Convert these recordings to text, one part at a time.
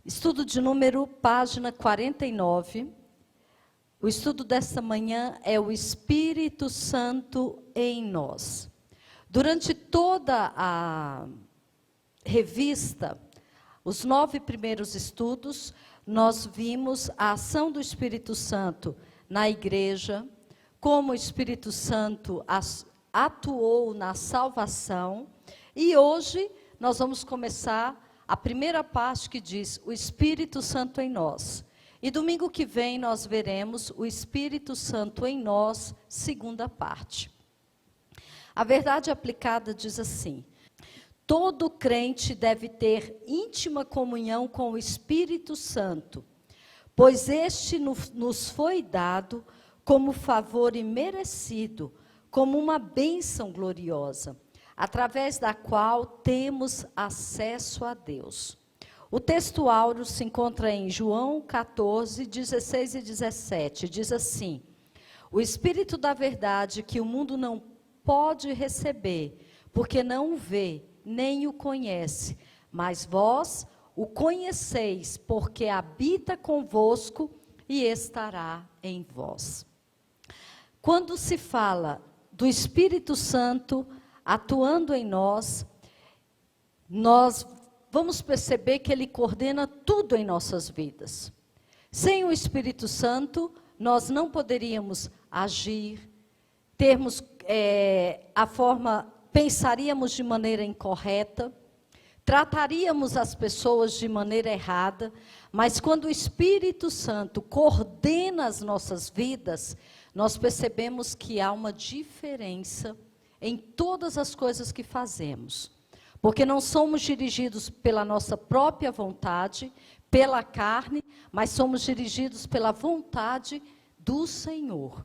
Estudo de número, página 49. O estudo desta manhã é o Espírito Santo em nós. Durante toda a revista, os 9 primeiros estudos, nós vimos a ação do Espírito Santo na igreja, como o Espírito Santo atuou na salvação, e hoje nós vamos começar a primeira parte que diz o Espírito Santo em nós. E domingo que vem nós veremos o Espírito Santo em nós, segunda parte. A verdade aplicada diz assim: todo crente deve ter íntima comunhão com o Espírito Santo, pois este nos foi dado como favor imerecido, como uma bênção gloriosa, através da qual temos acesso a Deus. O texto áureo se encontra em João 14, 16 e 17. Diz assim: o Espírito da verdade que o mundo não pode receber, porque não o vê, nem o conhece, mas vós o conheceis, porque habita convosco e estará em vós. Quando se fala do Espírito Santo atuando em nós, nós vamos perceber que ele coordena tudo em nossas vidas. Sem o Espírito Santo, nós não poderíamos agir, termos pensaríamos de maneira incorreta, trataríamos as pessoas de maneira errada, mas quando o Espírito Santo coordena as nossas vidas, nós percebemos que há uma diferença em todas as coisas que fazemos. Porque não somos dirigidos pela nossa própria vontade, pela carne, mas somos dirigidos pela vontade do Senhor.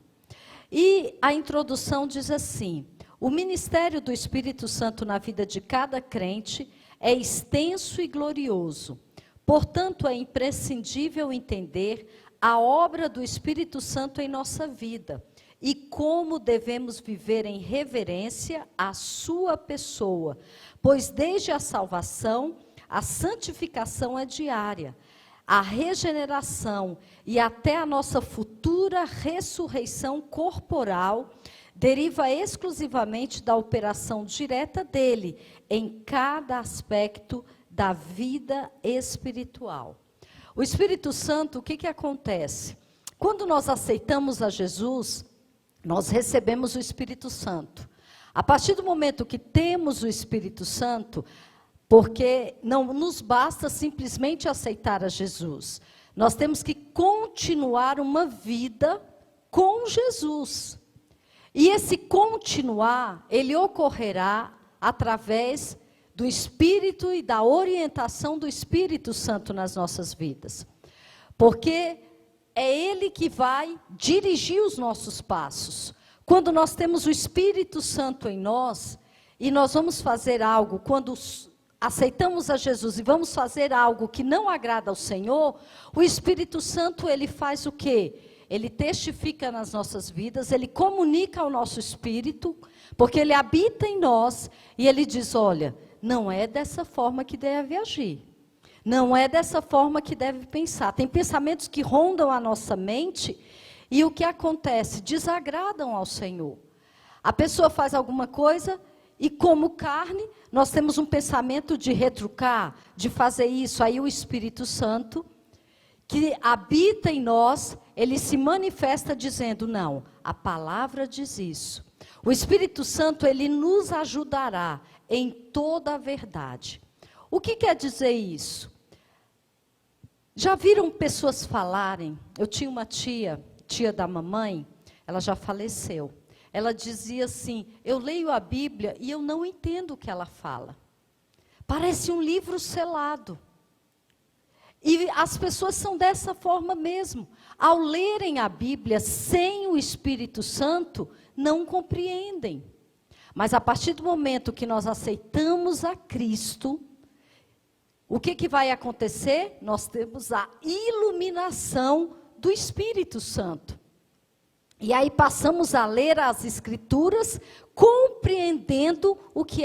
E a introdução diz assim: o ministério do Espírito Santo na vida de cada crente é extenso e glorioso. Portanto, é imprescindível entender a obra do Espírito Santo em nossa vida e como devemos viver em reverência à sua pessoa, pois desde a salvação, a santificação é diária, a regeneração e até a nossa futura ressurreição corporal deriva exclusivamente da operação direta dele em cada aspecto da vida espiritual. O Espírito Santo, o que acontece? Quando nós aceitamos a Jesus, nós recebemos o Espírito Santo. A partir do momento que temos o Espírito Santo, porque não nos basta simplesmente aceitar a Jesus, nós temos que continuar uma vida com Jesus. E esse continuar, ele ocorrerá através do Espírito e da orientação do Espírito Santo nas nossas vidas. Porque é ele que vai dirigir os nossos passos. Quando nós temos o Espírito Santo em nós, e nós vamos fazer algo, quando aceitamos a Jesus e vamos fazer algo que não agrada ao Senhor, o Espírito Santo, ele faz o quê? Ele testifica nas nossas vidas, ele comunica ao nosso espírito, porque ele habita em nós, e ele diz: olha, não é dessa forma que deve agir. Não é dessa forma que deve pensar. Tem pensamentos que rondam a nossa mente, e o que acontece? Desagradam ao Senhor. A pessoa faz alguma coisa, e como carne, nós temos um pensamento de retrucar, de fazer isso. Aí o Espírito Santo, que habita em nós, ele se manifesta dizendo: não, a palavra diz isso. O Espírito Santo, ele nos ajudará em toda a verdade. O que quer dizer isso? Já viram pessoas falarem? Eu tinha uma tia da mamãe, ela já faleceu. Ela dizia assim: eu leio a Bíblia e eu não entendo o que ela fala. Parece um livro selado. E as pessoas são dessa forma mesmo. Ao lerem a Bíblia sem o Espírito Santo, não compreendem. Mas a partir do momento que nós aceitamos a Cristo, o que vai acontecer? Nós temos a iluminação do Espírito Santo. E aí passamos a ler as Escrituras, compreendendo o que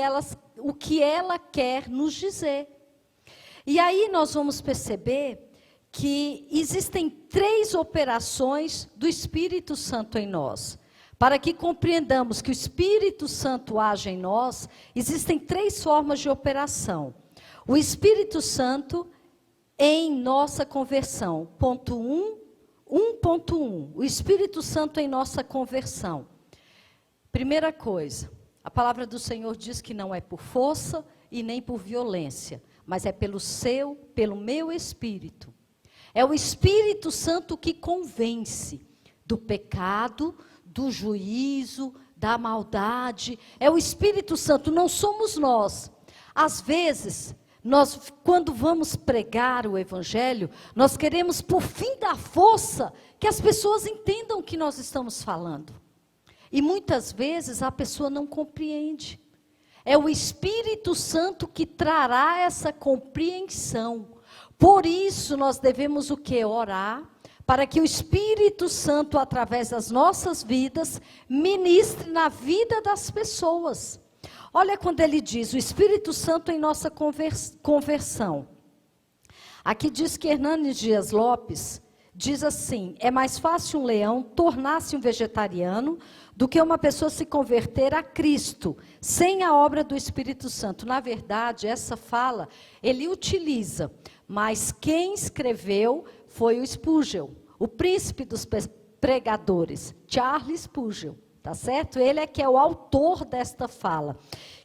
ela quer nos dizer. E aí nós vamos perceber que existem 3 operações do Espírito Santo em nós. Para que compreendamos que o Espírito Santo age em nós, existem 3 formas de operação. O Espírito Santo em nossa conversão. Ponto 1.1. O Espírito Santo em nossa conversão. Primeira coisa, a palavra do Senhor diz que não é por força e nem por violência, mas é pelo meu Espírito. É o Espírito Santo que convence do pecado, do juízo, da maldade. É o Espírito Santo, não somos nós. Às vezes, nós, quando vamos pregar o Evangelho, nós queremos, por fim da força, que as pessoas entendam o que nós estamos falando. E muitas vezes a pessoa não compreende. É o Espírito Santo que trará essa compreensão. Por isso nós devemos o quê? Orar, para que o Espírito Santo, através das nossas vidas, ministre na vida das pessoas. Olha quando ele diz, o Espírito Santo em nossa conversão. Aqui diz que Hernani Dias Lopes diz assim, é mais fácil um leão tornar-se um vegetariano do que uma pessoa se converter a Cristo, sem a obra do Espírito Santo. Na verdade, essa fala, ele utiliza, mas quem escreveu foi o Spurgeon, o príncipe dos pregadores, Charles Spurgeon, tá certo? Ele é que é o autor desta fala,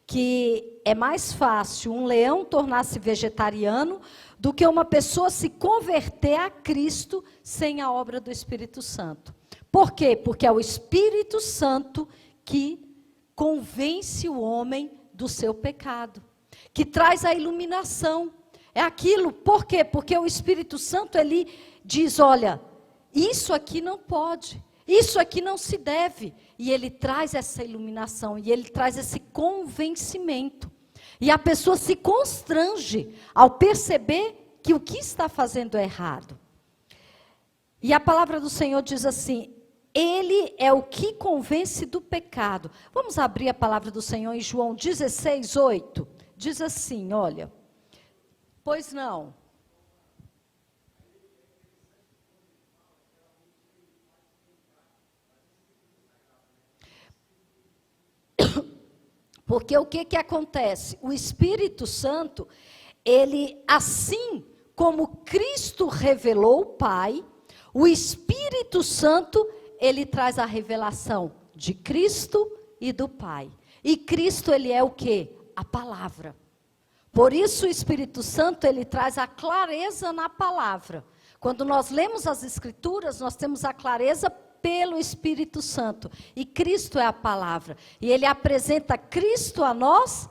que é mais fácil um leão tornar-se vegetariano do que uma pessoa se converter a Cristo sem a obra do Espírito Santo. Por quê? Porque é o Espírito Santo que convence o homem do seu pecado, que traz a iluminação. É aquilo, por quê? Porque o Espírito Santo, ele diz, olha, isso aqui não pode, isso aqui não se deve. E ele traz essa iluminação, e ele traz esse convencimento. E a pessoa se constrange ao perceber que o que está fazendo é errado. E a palavra do Senhor diz assim, ele é o que convence do pecado. Vamos abrir a palavra do Senhor em João 16, 8. Diz assim, olha, pois não. Porque o que acontece? O Espírito Santo, ele, assim como Cristo revelou o Pai, o Espírito Santo, ele traz a revelação de Cristo e do Pai. E Cristo, ele é o quê? A palavra. Por isso o Espírito Santo, ele traz a clareza na palavra. Quando nós lemos as Escrituras, nós temos a clareza pelo Espírito Santo. E Cristo é a palavra. E ele apresenta Cristo a nós.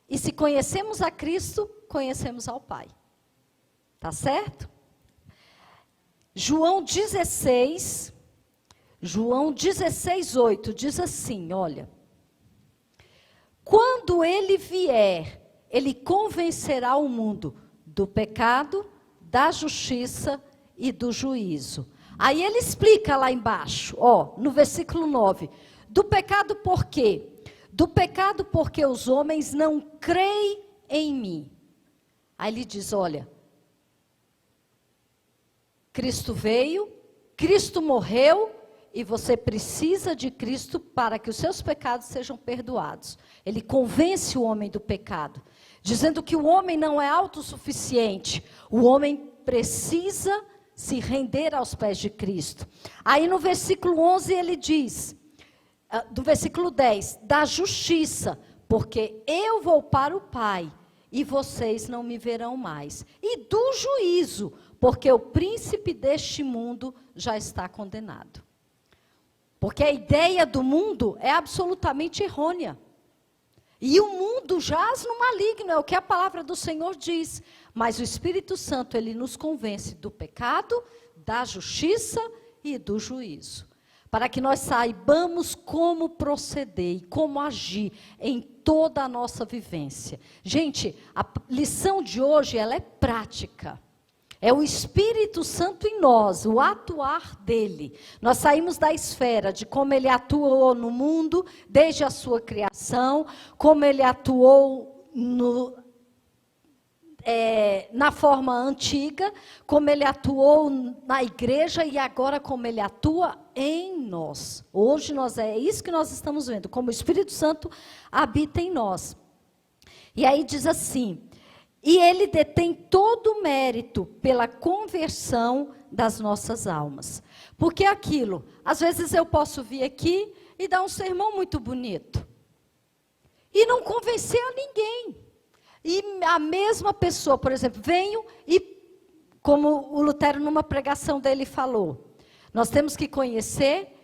E se conhecemos a Cristo, conhecemos ao Pai. Tá certo? João 16, 8 diz assim, olha. Quando ele vier, ele convencerá o mundo do pecado, da justiça e do juízo. Aí ele explica lá embaixo, ó, no versículo 9. Do pecado por quê? Do pecado porque os homens não creem em mim. Aí ele diz, olha, Cristo veio, Cristo morreu, e você precisa de Cristo para que os seus pecados sejam perdoados. Ele convence o homem do pecado, dizendo que o homem não é autossuficiente, o homem precisa se render aos pés de Cristo. Aí no versículo 11 ele diz, do versículo 10, da justiça, porque eu vou para o Pai e vocês não me verão mais. E do juízo, porque o príncipe deste mundo já está condenado. Porque a ideia do mundo é absolutamente errônea. E o mundo jaz no maligno, é o que a palavra do Senhor diz. Mas o Espírito Santo, ele nos convence do pecado, da justiça e do juízo. Para que nós saibamos como proceder e como agir em toda a nossa vivência. Gente, a lição de hoje, ela é prática. É o Espírito Santo em nós, o atuar dele. Nós saímos da esfera de como ele atuou no mundo, desde a sua criação, como ele atuou na forma antiga, como ele atuou na igreja e agora como ele atua em nós. Hoje é isso que nós estamos vendo, como o Espírito Santo habita em nós. E aí diz assim: e ele detém todo o mérito pela conversão das nossas almas. Porque aquilo, às vezes eu posso vir aqui e dar um sermão muito bonito e não convencer a ninguém. E a mesma pessoa, por exemplo, venho e, como o Lutero numa pregação dele falou, nós temos que conhecer,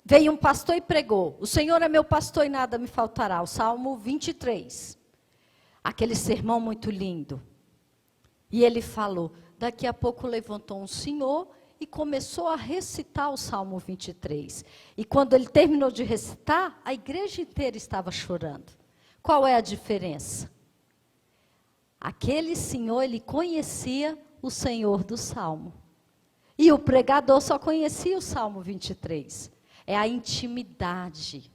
veio um pastor e pregou, o Senhor é meu pastor e nada me faltará, o Salmo 23. Aquele sermão muito lindo. E ele falou, daqui a pouco levantou um senhor e começou a recitar o Salmo 23. E quando ele terminou de recitar, a igreja inteira estava chorando. Qual é a diferença? Aquele senhor, ele conhecia o Senhor do Salmo. E o pregador só conhecia o Salmo 23. É a intimidade.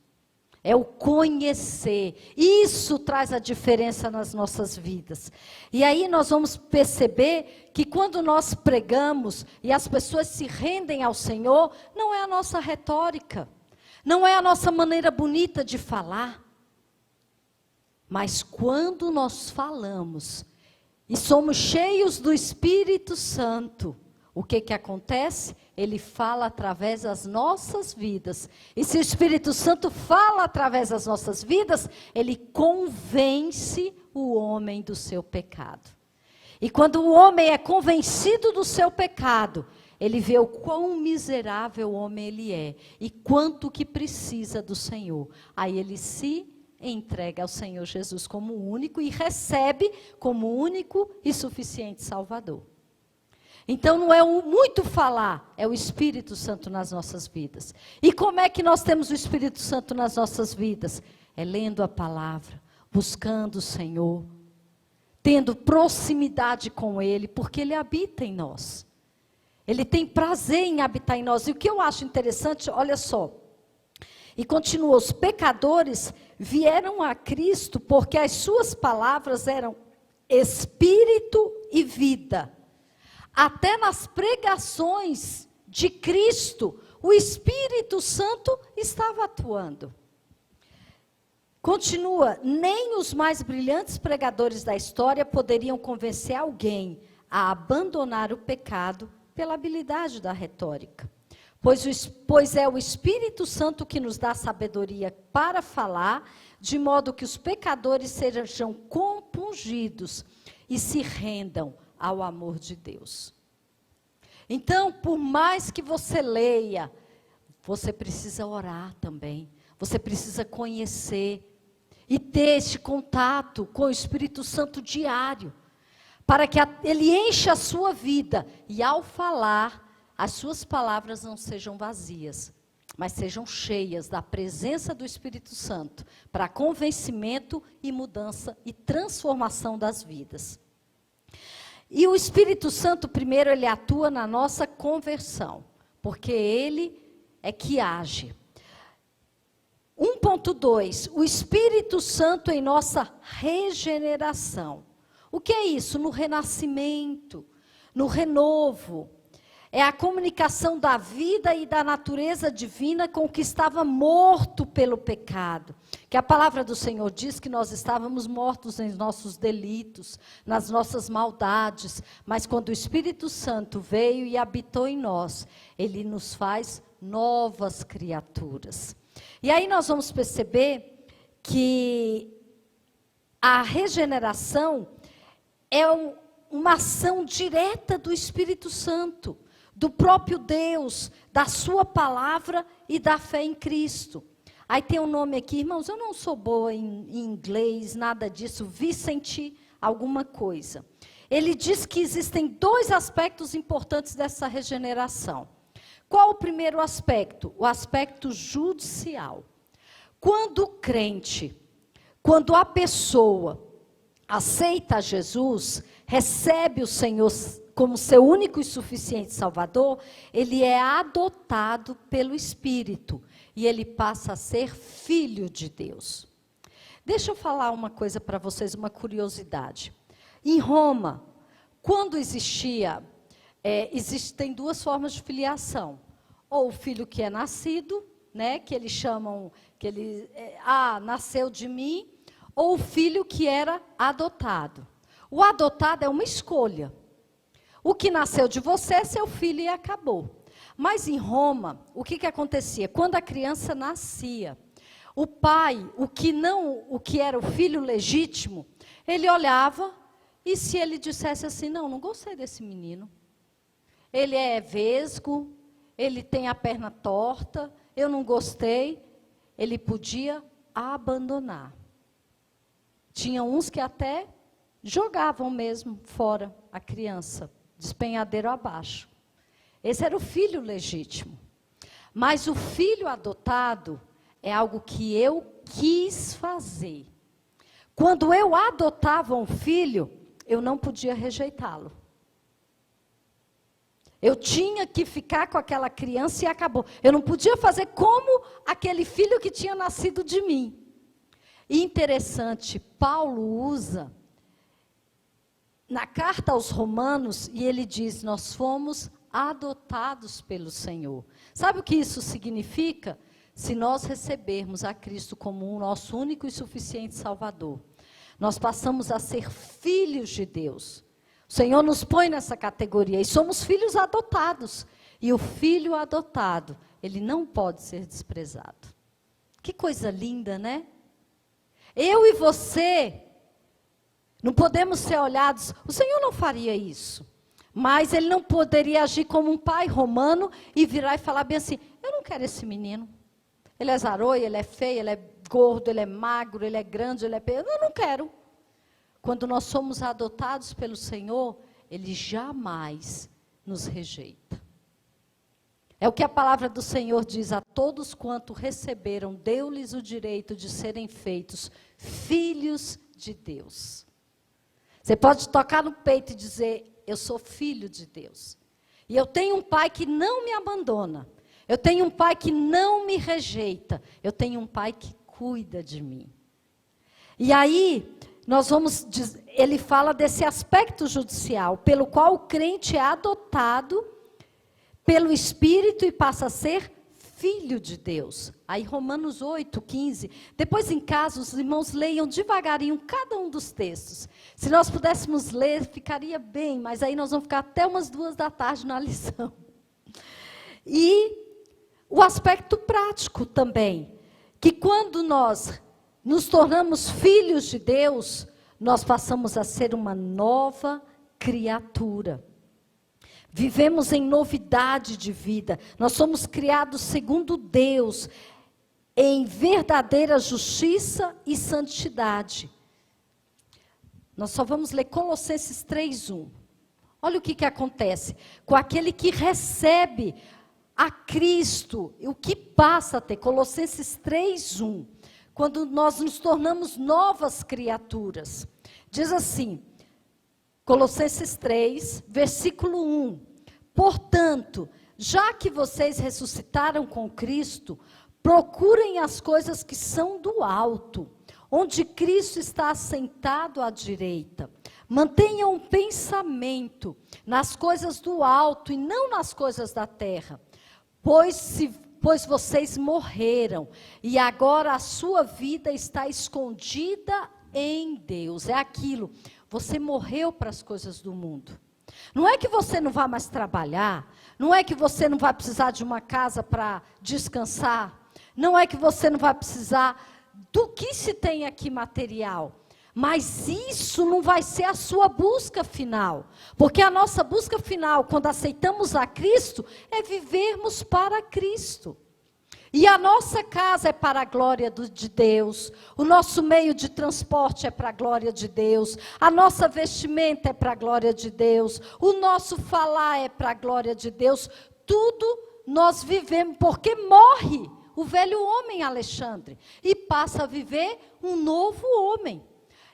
É o conhecer. Isso traz a diferença nas nossas vidas. E aí nós vamos perceber que quando nós pregamos e as pessoas se rendem ao Senhor, não é a nossa retórica. Não é a nossa maneira bonita de falar. Mas quando nós falamos e somos cheios do Espírito Santo, o que acontece? Ele fala através das nossas vidas. E se o Espírito Santo fala através das nossas vidas, ele convence o homem do seu pecado. E quando o homem é convencido do seu pecado, ele vê o quão miserável o homem ele é e quanto que precisa do Senhor. Aí ele se entrega ao Senhor Jesus como único e recebe como único e suficiente Salvador. Então não é o muito falar, é o Espírito Santo nas nossas vidas. E como é que nós temos o Espírito Santo nas nossas vidas? É lendo a palavra, buscando o Senhor, tendo proximidade com Ele, porque Ele habita em nós. Ele tem prazer em habitar em nós. E o que eu acho interessante, olha só. E continua, os pecadores vieram a Cristo porque as suas palavras eram espírito e vida. Até nas pregações de Cristo, o Espírito Santo estava atuando. Continua, nem os mais brilhantes pregadores da história poderiam convencer alguém a abandonar o pecado pela habilidade da retórica. Pois é o Espírito Santo que nos dá sabedoria para falar, de modo que os pecadores sejam compungidos e se rendam ao amor de Deus. Então, por mais que você leia, você precisa orar também. Você precisa conhecer e ter este contato com o Espírito Santo diário, para que ele encha a sua vida e ao falar, as suas palavras não sejam vazias, mas sejam cheias da presença do Espírito Santo, para convencimento e mudança e transformação das vidas. E o Espírito Santo, primeiro, ele atua na nossa conversão, porque ele é que age. 1.2, o Espírito Santo em nossa regeneração. O que é isso? No renascimento, no renovo. É a comunicação da vida e da natureza divina com o que estava morto pelo pecado. Que a palavra do Senhor diz que nós estávamos mortos em nossos delitos, nas nossas maldades. Mas quando o Espírito Santo veio e habitou em nós, ele nos faz novas criaturas. E aí nós vamos perceber que a regeneração é uma ação direta do Espírito Santo, do próprio Deus, da sua palavra e da fé em Cristo. Aí tem um nome aqui, irmãos, eu não sou boa em inglês, nada disso, Vicente alguma coisa. Ele diz que existem dois aspectos importantes dessa regeneração. Qual o primeiro aspecto? O aspecto judicial. Quando o crente, quando a pessoa aceita Jesus, recebe o Senhor como seu único e suficiente Salvador, ele é adotado pelo Espírito e ele passa a ser filho de Deus. Deixa eu falar uma coisa para vocês, uma curiosidade. Em Roma, quando existem duas formas de filiação. Ou o filho que é nascido, né, que eles chamam, nasceu de mim, ou o filho que era adotado. O adotado é uma escolha. O que nasceu de você é seu filho e acabou. Mas em Roma, o que acontecia? Quando a criança nascia, o pai, o que era o filho legítimo, ele olhava e se ele dissesse assim, não gostei desse menino. Ele é vesgo, ele tem a perna torta, eu não gostei, ele podia abandonar. Tinha uns que até jogavam mesmo fora a criança, despenhadeiro abaixo. Esse era o filho legítimo. Mas o filho adotado é algo que eu quis fazer. Quando eu adotava um filho, eu não podia rejeitá-lo. Eu tinha que ficar com aquela criança e acabou. Eu não podia fazer como aquele filho que tinha nascido de mim. E interessante, Paulo usa na carta aos Romanos, e ele diz, nós fomos adotados pelo Senhor. Sabe o que isso significa? Se nós recebermos a Cristo como o nosso único e suficiente Salvador, nós passamos a ser filhos de Deus. O Senhor nos põe nessa categoria e somos filhos adotados. E o filho adotado, ele não pode ser desprezado. Que coisa linda, né? Eu e você não podemos ser olhados. O Senhor não faria isso. Mas ele não poderia agir como um pai romano e virar e falar bem assim, eu não quero esse menino. Ele é zaroio, ele é feio, ele é gordo, ele é magro, ele é grande, ele é pequeno. Eu não quero. Quando nós somos adotados pelo Senhor, Ele jamais nos rejeita. É o que a palavra do Senhor diz, a todos quanto receberam, deu-lhes o direito de serem feitos filhos de Deus. Você pode tocar no peito e dizer, eu sou filho de Deus. E eu tenho um pai que não me abandona. Eu tenho um pai que não me rejeita. Eu tenho um pai que cuida de mim. E aí, ele fala desse aspecto judicial, pelo qual o crente é adotado pelo Espírito e passa a ser filho de Deus. Aí Romanos 8, 15. Depois em casa, os irmãos leiam devagarinho cada um dos textos. Se nós pudéssemos ler, ficaria bem, mas aí nós vamos ficar até umas 2 da tarde na lição. E o aspecto prático também, que quando nós nos tornamos filhos de Deus, nós passamos a ser uma nova criatura. Vivemos em novidade de vida. Nós somos criados segundo Deus, em verdadeira justiça e santidade. Nós só vamos ler Colossenses 3:1. Olha o que acontece com aquele que recebe a Cristo, o que passa a ter. Colossenses 3:1. Quando nós nos tornamos novas criaturas. Diz assim, Colossenses 3, versículo 1. Portanto, já que vocês ressuscitaram com Cristo, procurem as coisas que são do alto, onde Cristo está assentado à direita. Mantenham um pensamento nas coisas do alto e não nas coisas da terra, pois vocês morreram, e agora a sua vida está escondida em Deus. É aquilo, você morreu para as coisas do mundo. Não é que você não vai mais trabalhar, não é que você não vai precisar de uma casa para descansar, não é que você não vai precisar do que se tem aqui material. Mas isso não vai ser a sua busca final. Porque a nossa busca final, quando aceitamos a Cristo, é vivermos para Cristo. E a nossa casa é para a glória de Deus. O nosso meio de transporte é para a glória de Deus. A nossa vestimenta é para a glória de Deus. O nosso falar é para a glória de Deus. Tudo nós vivemos, porque morre o velho homem, Alexandre, e passa a viver um novo homem.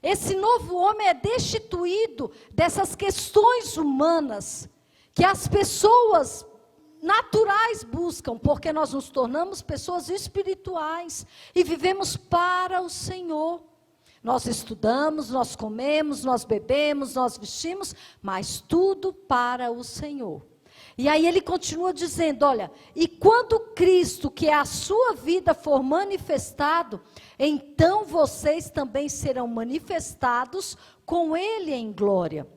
Esse novo homem é destituído dessas questões humanas que as pessoas naturais buscam, porque nós nos tornamos pessoas espirituais e vivemos para o Senhor. nós estudamos, nós comemos, nós bebemos, nós vestimos, mas tudo para o Senhor. E aí ele continua dizendo, olha, e quando Cristo, que é a sua vida, for manifestado, então vocês também serão manifestados com Ele em glória.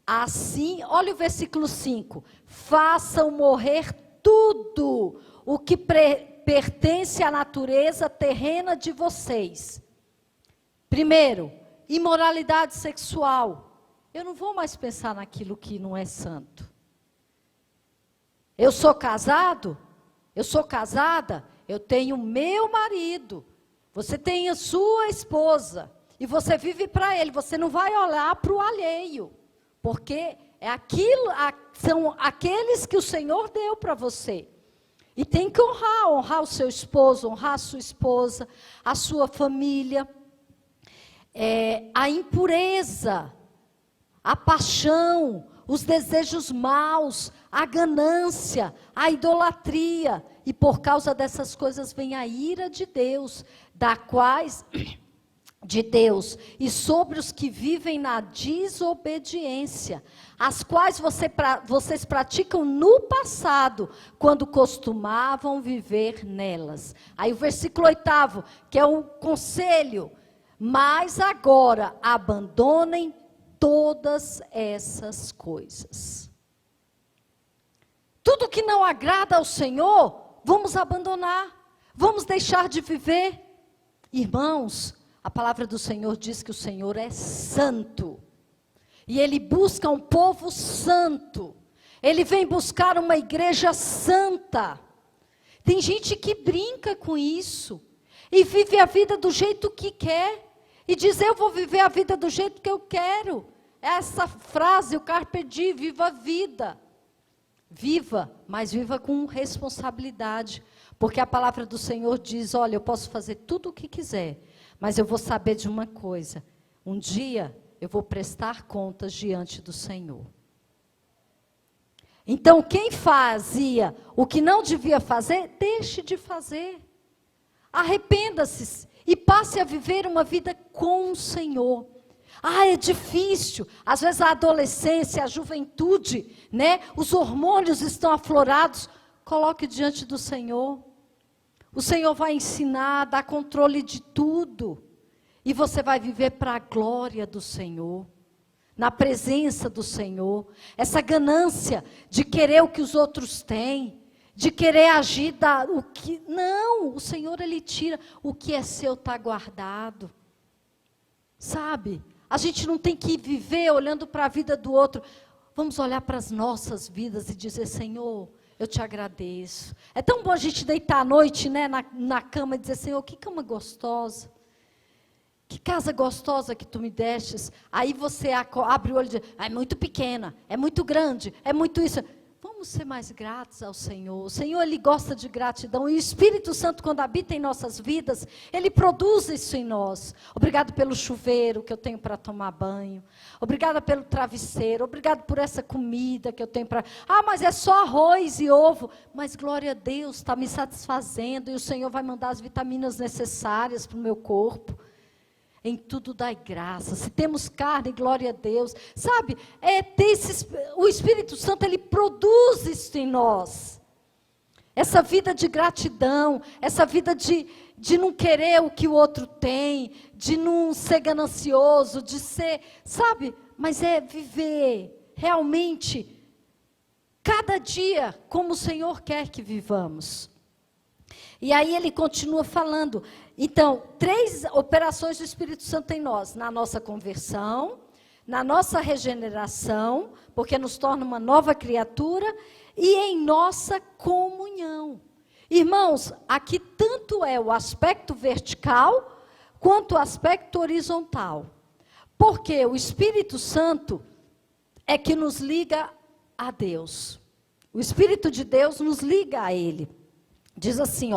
Assim, olha o versículo 5, façam morrer tudo o que pertence à natureza terrena de vocês. Primeiro, imoralidade sexual. Eu não vou mais pensar naquilo que não é santo. Eu sou casado, eu sou casada, eu tenho meu marido, você tem a sua esposa, e você vive para ele, você não vai olhar para o alheio, porque é aquilo, são aqueles que o Senhor deu para você. E tem que honrar o seu esposo, honrar a sua esposa, a sua família. A impureza, a paixão, os desejos maus, a ganância, a idolatria. E por causa dessas coisas vem a ira de Deus, e sobre os que vivem na desobediência, as quais vocês praticam no passado, quando costumavam viver nelas. Aí o versículo 8, que é um conselho, mas agora abandonem todas essas coisas. Tudo que não agrada ao Senhor, vamos abandonar, vamos deixar de viver. Irmãos, a palavra do Senhor diz que o Senhor é santo, e Ele busca um povo santo, Ele vem buscar uma igreja santa. Tem gente que brinca com isso, e vive a vida do jeito que quer, e diz, eu vou viver a vida do jeito que eu quero. Essa frase, o carpe diem, viva a vida. Viva, mas viva com responsabilidade. Porque a palavra do Senhor diz, olha, eu posso fazer tudo o que quiser, mas eu vou saber de uma coisa. Um dia, eu vou prestar contas diante do Senhor. Então, quem fazia o que não devia fazer, deixe de fazer. Arrependa-se e passe a viver uma vida com o Senhor. É difícil. Às vezes a adolescência, a juventude, né? Os hormônios estão aflorados. Coloque diante do Senhor. O Senhor vai ensinar, dar controle de tudo. E você vai viver para a glória do Senhor. Na presença do Senhor. Essa ganância de querer o que os outros têm. De querer agir o que... Não, o Senhor, Ele tira. O que é seu está guardado. Sabe? A gente não tem que viver olhando para a vida do outro. Vamos olhar para as nossas vidas e dizer, Senhor, eu te agradeço. É tão bom a gente deitar à noite, né, na cama e dizer, Senhor, que cama gostosa. Que casa gostosa que tu me destes. Aí você abre o olho e diz, é muito pequena, é muito grande, é muito isso. Vamos ser mais gratos ao Senhor. O Senhor, Ele gosta de gratidão. E o Espírito Santo, quando habita em nossas vidas, Ele produz isso em nós. Obrigado pelo chuveiro que eu tenho para tomar banho. Obrigada pelo travesseiro. Obrigado por essa comida que eu tenho para... mas é só arroz e ovo. Mas glória a Deus, está me satisfazendo. E o Senhor vai mandar as vitaminas necessárias para o meu corpo. Em tudo dai graça. Se temos carne, glória a Deus. Sabe, o Espírito Santo, Ele produz isso em nós. Essa vida de gratidão, essa vida de não querer o que o outro tem, de não ser ganancioso, de ser, sabe, mas é viver realmente cada dia como o Senhor quer que vivamos. E aí ele continua falando. Então, 3 operações do Espírito Santo em nós. Na nossa conversão, na nossa regeneração, porque nos torna uma nova criatura, e em nossa comunhão. Irmãos, aqui tanto é o aspecto vertical, quanto o aspecto horizontal. Porque o Espírito Santo é que nos liga a Deus. O Espírito de Deus nos liga a Ele. Diz assim,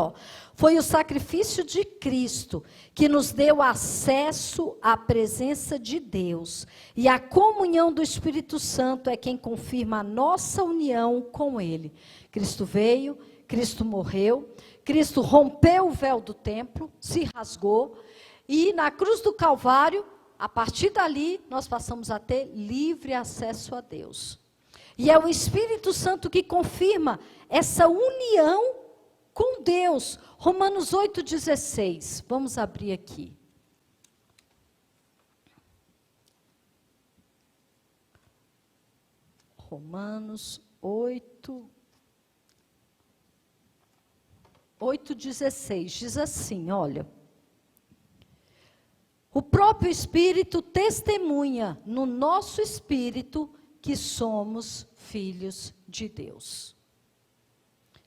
foi o sacrifício de Cristo que nos deu acesso à presença de Deus. E a comunhão do Espírito Santo é quem confirma a nossa união com Ele. Cristo veio, Cristo morreu, Cristo rompeu o véu do templo, se rasgou, E na cruz do Calvário, a partir dali, nós passamos a ter livre acesso a Deus. E é o Espírito Santo que confirma essa união com Deus. Romanos 8,16. Vamos abrir aqui. Romanos 8,16. Diz assim, olha. O próprio Espírito testemunha no nosso espírito que somos filhos de Deus.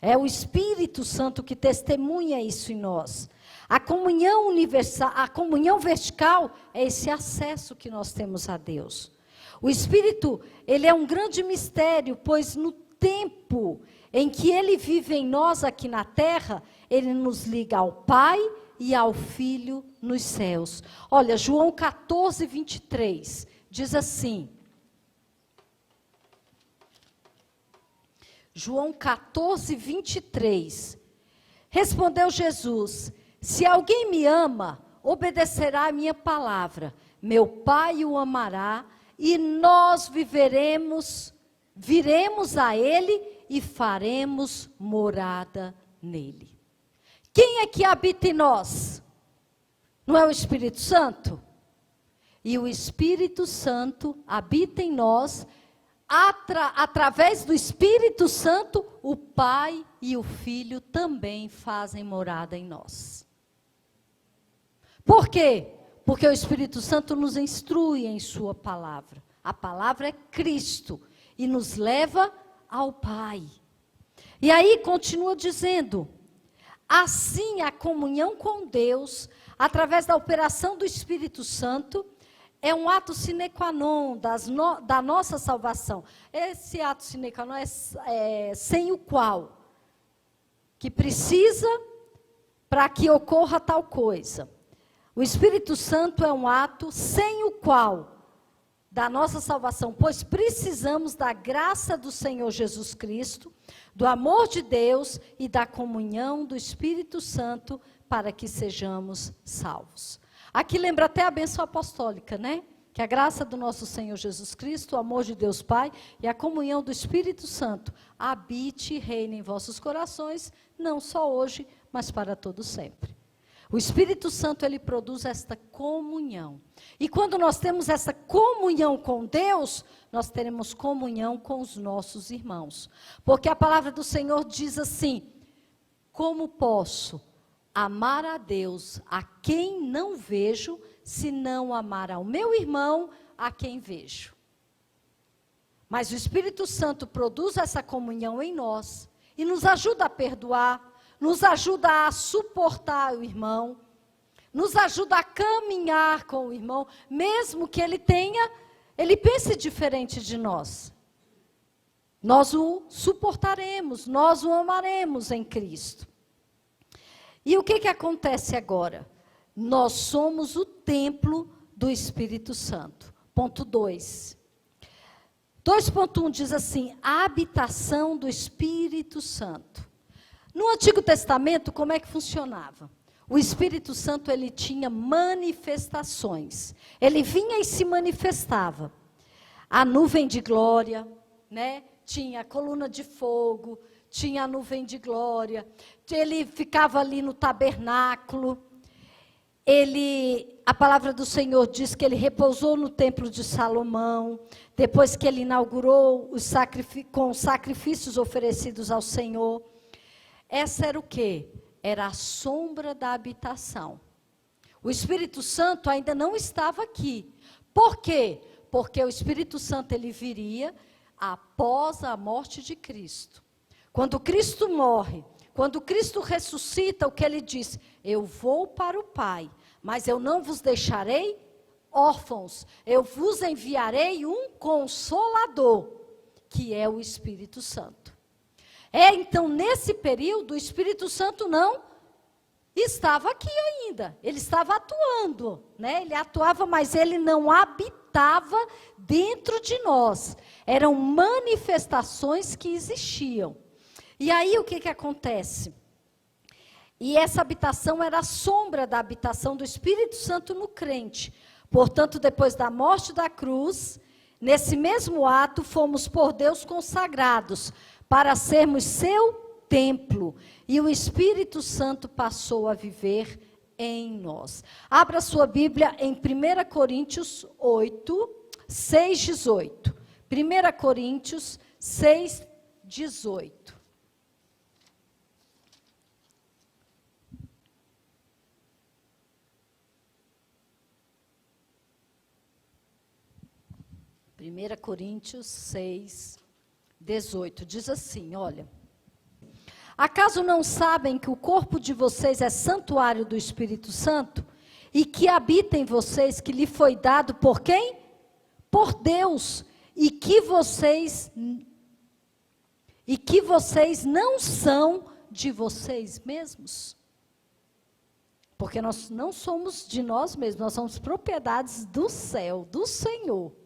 É o Espírito Santo que testemunha isso em nós. A comunhão universal, a comunhão vertical é esse acesso que nós temos a Deus. O Espírito, ele é um grande mistério, pois no tempo em que ele vive em nós aqui na terra, ele nos liga ao Pai e ao Filho nos céus. Olha, João 14, 23, diz assim. João 14, 23. Respondeu Jesus: se alguém me ama, obedecerá a minha palavra. Meu Pai o amará e nós viremos a ele e faremos morada nele. Quem é que habita em nós? Não é o Espírito Santo? E o Espírito Santo habita em nós. Através do Espírito Santo, o Pai e o Filho também fazem morada em nós. Por quê? Porque o Espírito Santo nos instrui em sua palavra. A palavra é Cristo e nos leva ao Pai. E aí continua dizendo: assim a comunhão com Deus, através da operação do Espírito Santo, é um ato sine qua non da nossa salvação. Esse ato sine qua non é sem o qual, que precisa para que ocorra tal coisa. O Espírito Santo é um ato sem o qual da nossa salvação, pois precisamos da graça do Senhor Jesus Cristo, do amor de Deus e da comunhão do Espírito Santo para que sejamos salvos. Aqui lembra até a bênção apostólica, né? Que a graça do nosso Senhor Jesus Cristo, o amor de Deus Pai e a comunhão do Espírito Santo habite e reine em vossos corações, não só hoje, mas para todo sempre. O Espírito Santo, ele produz esta comunhão. E quando nós temos essa comunhão com Deus, nós teremos comunhão com os nossos irmãos. Porque a palavra do Senhor diz assim: como posso amar a Deus a quem não vejo, se não amar ao meu irmão a quem vejo? Mas o Espírito Santo produz essa comunhão em nós e nos ajuda a perdoar, nos ajuda a suportar o irmão, nos ajuda a caminhar com o irmão, mesmo que ele pense diferente de nós. Nós o suportaremos, nós o amaremos em Cristo. E o que acontece agora? Nós somos o templo do Espírito Santo. Ponto 2. 2.1 diz assim: a habitação do Espírito Santo. No Antigo Testamento, como é que funcionava? O Espírito Santo, ele tinha manifestações. Ele vinha e se manifestava. A nuvem de glória, né? Tinha a coluna de fogo, tinha a nuvem de glória. Ele ficava ali no tabernáculo. A palavra do Senhor diz que ele repousou no templo de Salomão, depois que ele inaugurou com os sacrifícios oferecidos ao Senhor. Essa era o quê? Era a sombra da habitação. O Espírito Santo ainda não estava aqui. Por quê? Porque o Espírito Santo, ele viria após a morte de Cristo. Quando Cristo morre, quando Cristo ressuscita, o que ele diz? Eu vou para o Pai, mas eu não vos deixarei órfãos. Eu vos enviarei um Consolador, que é o Espírito Santo. Então, nesse período, o Espírito Santo não estava aqui ainda. Ele estava atuando, né? Ele atuava, mas ele não habitava dentro de nós. Eram manifestações que existiam. E aí, o que acontece? E essa habitação era a sombra da habitação do Espírito Santo no crente. Portanto, depois da morte da cruz, nesse mesmo ato, fomos por Deus consagrados para sermos seu templo. E o Espírito Santo passou a viver em nós. Abra sua Bíblia em 1 Coríntios 8, 6, 18. 1 Coríntios 6, 18. Primeira Coríntios 6, 18, diz assim, olha. Acaso não sabem que o corpo de vocês é santuário do Espírito Santo? E que habita em vocês, que lhe foi dado por quem? Por Deus. E que vocês não são de vocês mesmos? Porque nós não somos de nós mesmos, nós somos propriedades do céu, do Senhor.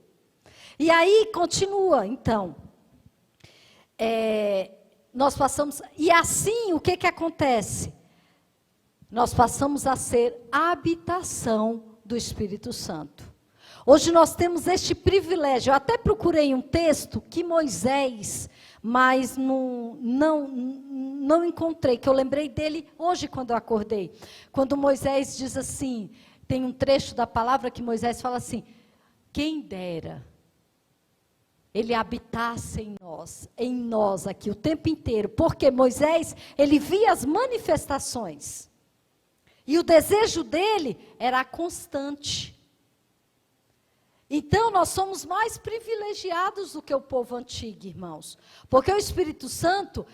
E aí, continua, então. Nós passamos, e assim, o que acontece? Nós passamos a ser a habitação do Espírito Santo. Hoje nós temos este privilégio. Eu até procurei um texto que Moisés, mas não encontrei, que eu lembrei dele hoje quando eu acordei. Quando Moisés diz assim, tem um trecho da palavra que Moisés fala assim, quem dera ele habitasse em nós aqui o tempo inteiro, porque Moisés, ele via as manifestações, e o desejo dele era constante. Então, nós somos mais privilegiados do que o povo antigo, irmãos, porque o Espírito Santo,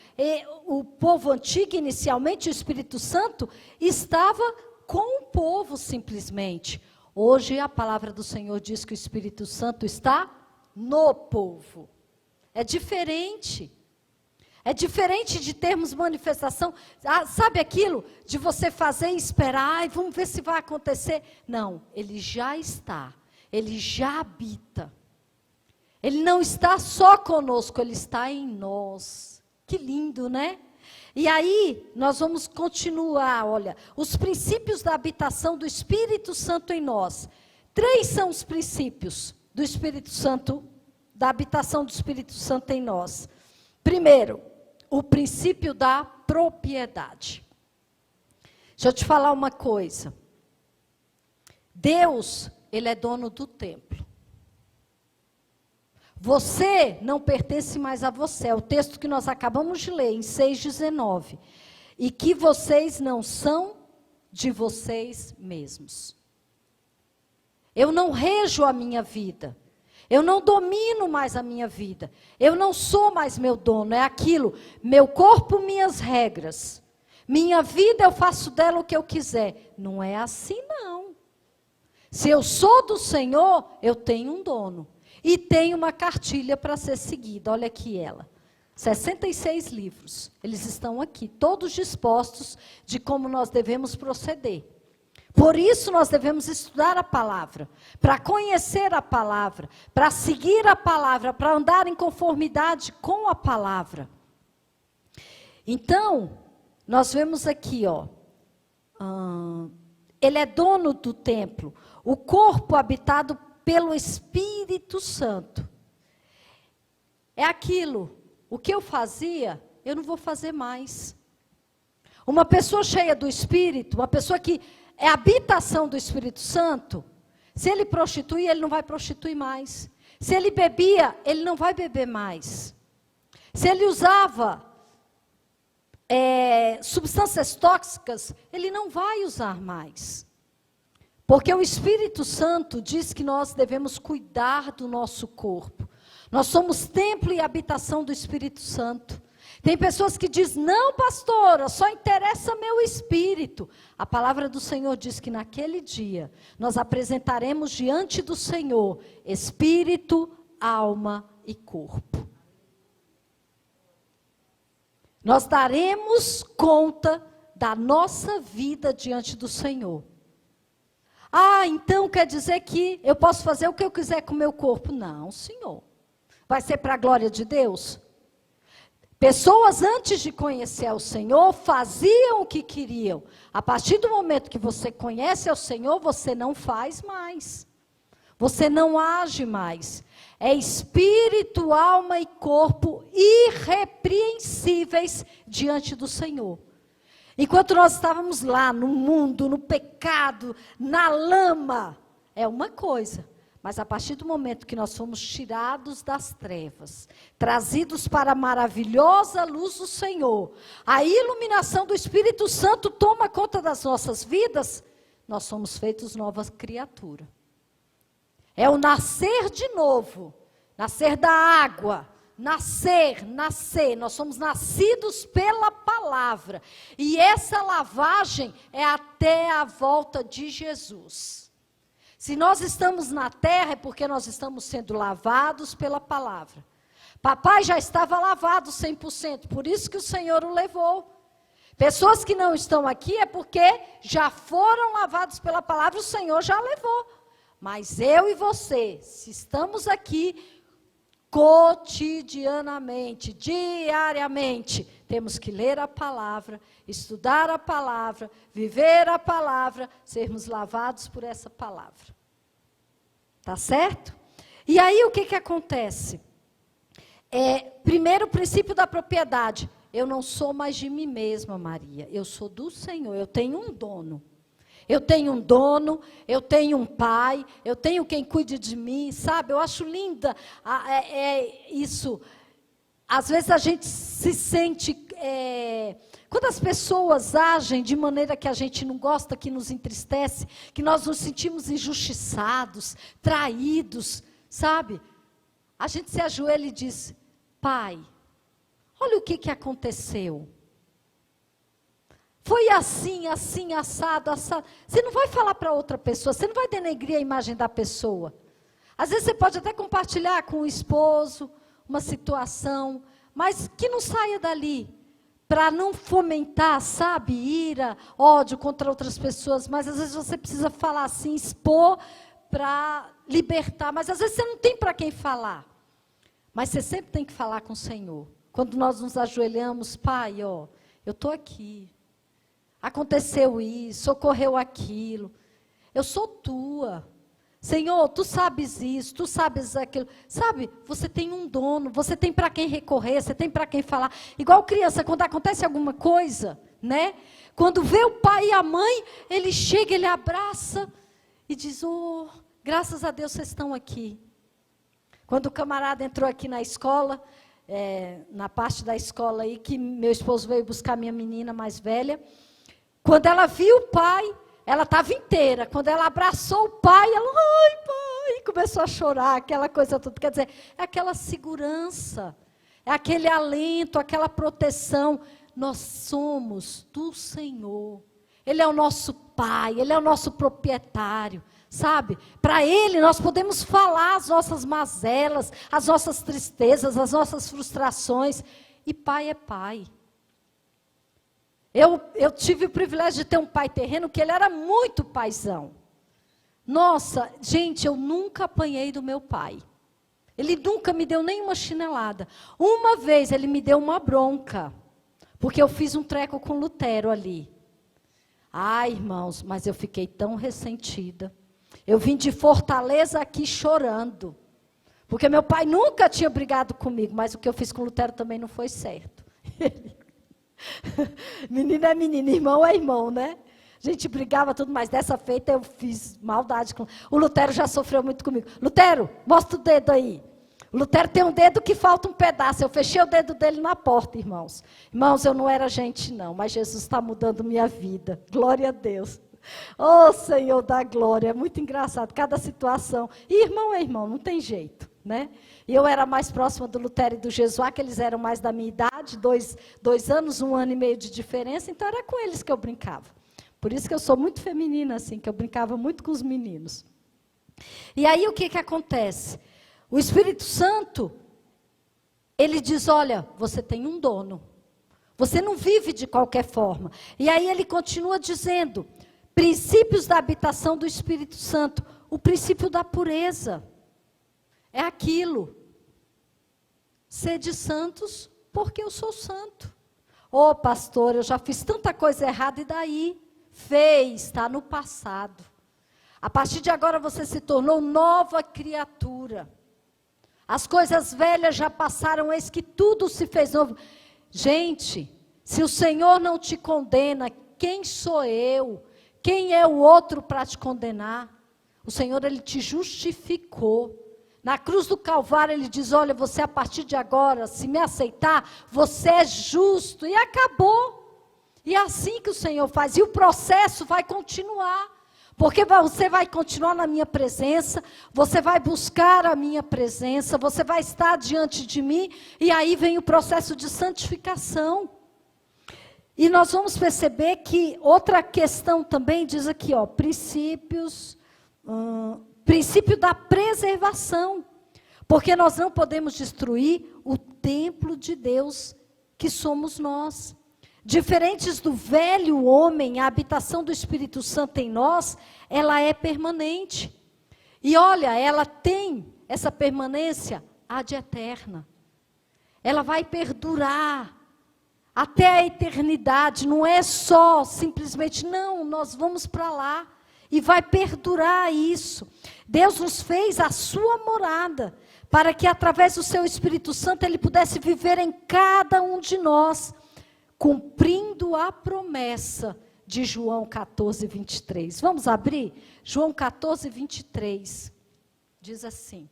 o povo antigo, inicialmente, o Espírito Santo estava com o povo simplesmente. Hoje, a palavra do Senhor diz que o Espírito Santo está no povo. É diferente. É diferente de termos manifestação. Sabe aquilo de você fazer e esperar, vamos ver se vai acontecer. Não, ele já está. Ele já habita. Ele não está só conosco, ele está em nós. Que lindo, né? E aí, nós vamos continuar, olha, os princípios da habitação do Espírito Santo em nós. 3 são os princípios do Espírito Santo, da habitação do Espírito Santo em nós. Primeiro, o princípio da propriedade. Deixa eu te falar uma coisa. Deus, ele é dono do templo. Você não pertence mais a você. É o texto que nós acabamos de ler, em 6,19. E que vocês não são de vocês mesmos. Eu não rejo a minha vida. Eu não domino mais a minha vida. Eu não sou mais meu dono. É aquilo, meu corpo, minhas regras. Minha vida, eu faço dela o que eu quiser. Não é assim, não. Se eu sou do Senhor, eu tenho um dono. E tenho uma cartilha para ser seguida. Olha aqui ela. 66 livros. Eles estão aqui, todos dispostos de como nós devemos proceder. Por isso nós devemos estudar a palavra, para conhecer a palavra, para seguir a palavra, para andar em conformidade com a palavra. Então, nós vemos aqui, ele é dono do templo, o corpo habitado pelo Espírito Santo. É aquilo, o que eu fazia, eu não vou fazer mais. Uma pessoa cheia do Espírito, uma pessoa que é a habitação do Espírito Santo, se ele prostituía, ele não vai prostituir mais. Se ele bebia, ele não vai beber mais. Se ele usava substâncias tóxicas, ele não vai usar mais. Porque o Espírito Santo diz que nós devemos cuidar do nosso corpo. Nós somos templo e habitação do Espírito Santo. Tem pessoas que dizem, não, pastora, só interessa meu espírito. A palavra do Senhor diz que naquele dia, nós apresentaremos diante do Senhor, espírito, alma e corpo. Nós daremos conta da nossa vida diante do Senhor. Então quer dizer que eu posso fazer o que eu quiser com o meu corpo? Não, Senhor. Vai ser para a glória de Deus? Pessoas antes de conhecer o Senhor faziam o que queriam. A partir do momento que você conhece o Senhor, você não faz mais. Você não age mais. É espírito, alma e corpo irrepreensíveis diante do Senhor. Enquanto nós estávamos lá no mundo, no pecado, na lama, é uma coisa. Mas a partir do momento que nós fomos tirados das trevas, trazidos para a maravilhosa luz do Senhor, a iluminação do Espírito Santo toma conta das nossas vidas, nós somos feitos nova criatura. É o nascer de novo, nascer da água, nascer, nós somos nascidos pela palavra. E essa lavagem é até a volta de Jesus. Se nós estamos na terra é porque nós estamos sendo lavados pela palavra. Papai já estava lavado 100%, por isso que o Senhor o levou. Pessoas que não estão aqui é porque já foram lavados pela palavra, o Senhor já levou. Mas eu e você, se estamos aqui cotidianamente, diariamente, temos que ler a palavra, estudar a palavra, viver a palavra, sermos lavados por essa palavra. Tá certo? E aí o que acontece? Primeiro, o princípio da propriedade. Eu não sou mais de mim mesma, Maria. Eu sou do Senhor. Eu tenho um dono. Eu tenho um dono, eu tenho um pai, eu tenho quem cuide de mim, sabe? Eu acho linda isso. Às vezes a gente se sente... quando as pessoas agem de maneira que a gente não gosta, que nos entristece, que nós nos sentimos injustiçados, traídos, sabe? A gente se ajoelha e diz, Pai, olha o que aconteceu. Foi assim, assim, assado, assado. Você não vai falar para outra pessoa, você não vai denegrir a imagem da pessoa. Às vezes você pode até compartilhar com o esposo uma situação, mas que não saia dali, para não fomentar, sabe, ira, ódio contra outras pessoas. Mas às vezes você precisa falar assim, expor para libertar. Mas às vezes você não tem para quem falar. Mas você sempre tem que falar com o Senhor. Quando nós nos ajoelhamos, Pai, eu estou aqui. Aconteceu isso, ocorreu aquilo. Eu sou tua. Senhor, tu sabes isso, tu sabes aquilo. Sabe, você tem um dono, você tem para quem recorrer, você tem para quem falar. Igual criança, quando acontece alguma coisa, né? Quando vê o pai e a mãe, ele chega, ele abraça e diz, graças a Deus vocês estão aqui. Quando o camarada entrou aqui na escola, na parte da escola aí, que meu esposo veio buscar minha menina mais velha, quando ela viu o pai, ela estava inteira. Quando ela abraçou o pai, ela, ai, pai, começou a chorar, aquela coisa toda. Quer dizer, é aquela segurança, é aquele alento, aquela proteção. Nós somos do Senhor. Ele é o nosso pai, ele é o nosso proprietário, sabe? Para ele nós podemos falar as nossas mazelas, as nossas tristezas, as nossas frustrações. E pai é pai. Eu tive o privilégio de ter um pai terreno que ele era muito paizão. Nossa, gente, eu nunca apanhei do meu pai. Ele nunca me deu nenhuma chinelada. Uma vez ele me deu uma bronca, porque eu fiz um treco com Lutero ali. Ai, irmãos, mas eu fiquei tão ressentida. Eu vim de Fortaleza aqui chorando, porque meu pai nunca tinha brigado comigo, mas o que eu fiz com Lutero também não foi certo. Menino é menino, irmão é irmão, né? A gente brigava tudo, mas dessa feita eu fiz maldade. O Lutero já sofreu muito comigo. Lutero, mostra o dedo aí. O Lutero tem um dedo que falta um pedaço. Eu fechei o dedo dele na porta, irmãos. Irmãos, eu não era gente não, mas Jesus está mudando minha vida. Glória a Deus. Oh, Senhor da glória, é muito engraçado, cada situação. E irmão é irmão, não tem jeito, né? E eu era mais próxima do Lutero e do Jesuá, que eles eram mais da minha idade, 2 anos, 1 ano e meio de diferença, então era com eles que eu brincava. Por isso que eu sou muito feminina, assim, que eu brincava muito com os meninos. E aí o que acontece? O Espírito Santo, ele diz, olha, você tem um dono. Você não vive de qualquer forma. E aí ele continua dizendo, princípios da habitação do Espírito Santo, o princípio da pureza. É aquilo. Sede santos, Porque eu sou santo. Ô pastor, eu já fiz tanta coisa errada, e daí? Fez, está no passado. A partir de agora você se tornou nova criatura. As coisas velhas já passaram, eis que tudo se fez novo. Gente, se o Senhor não te condena, quem sou eu? Quem é o outro para te condenar? O Senhor, Ele te justificou. Na cruz do Calvário, Ele diz, olha, você a partir de agora, se me aceitar, você é justo. E acabou. E é assim que o Senhor faz. E o processo vai continuar. Porque você vai continuar na minha presença, você vai buscar a minha presença, você vai estar diante de mim, e aí vem o processo de santificação. E nós vamos perceber que outra questão também diz aqui, ó, princípio da preservação. Porque nós não podemos destruir o templo de Deus, que somos nós. Diferentes do velho homem, a habitação do Espírito Santo em nós, ela é permanente. E olha, ela tem essa permanência ad eterna. Ela vai perdurar até a eternidade. Não é só simplesmente, não, nós vamos para lá. E vai perdurar isso. Deus nos fez a sua morada, para que através do seu Espírito Santo, Ele pudesse viver em cada um de nós, cumprindo a promessa de João 14, 23. Vamos abrir? João 14, 23. Diz assim.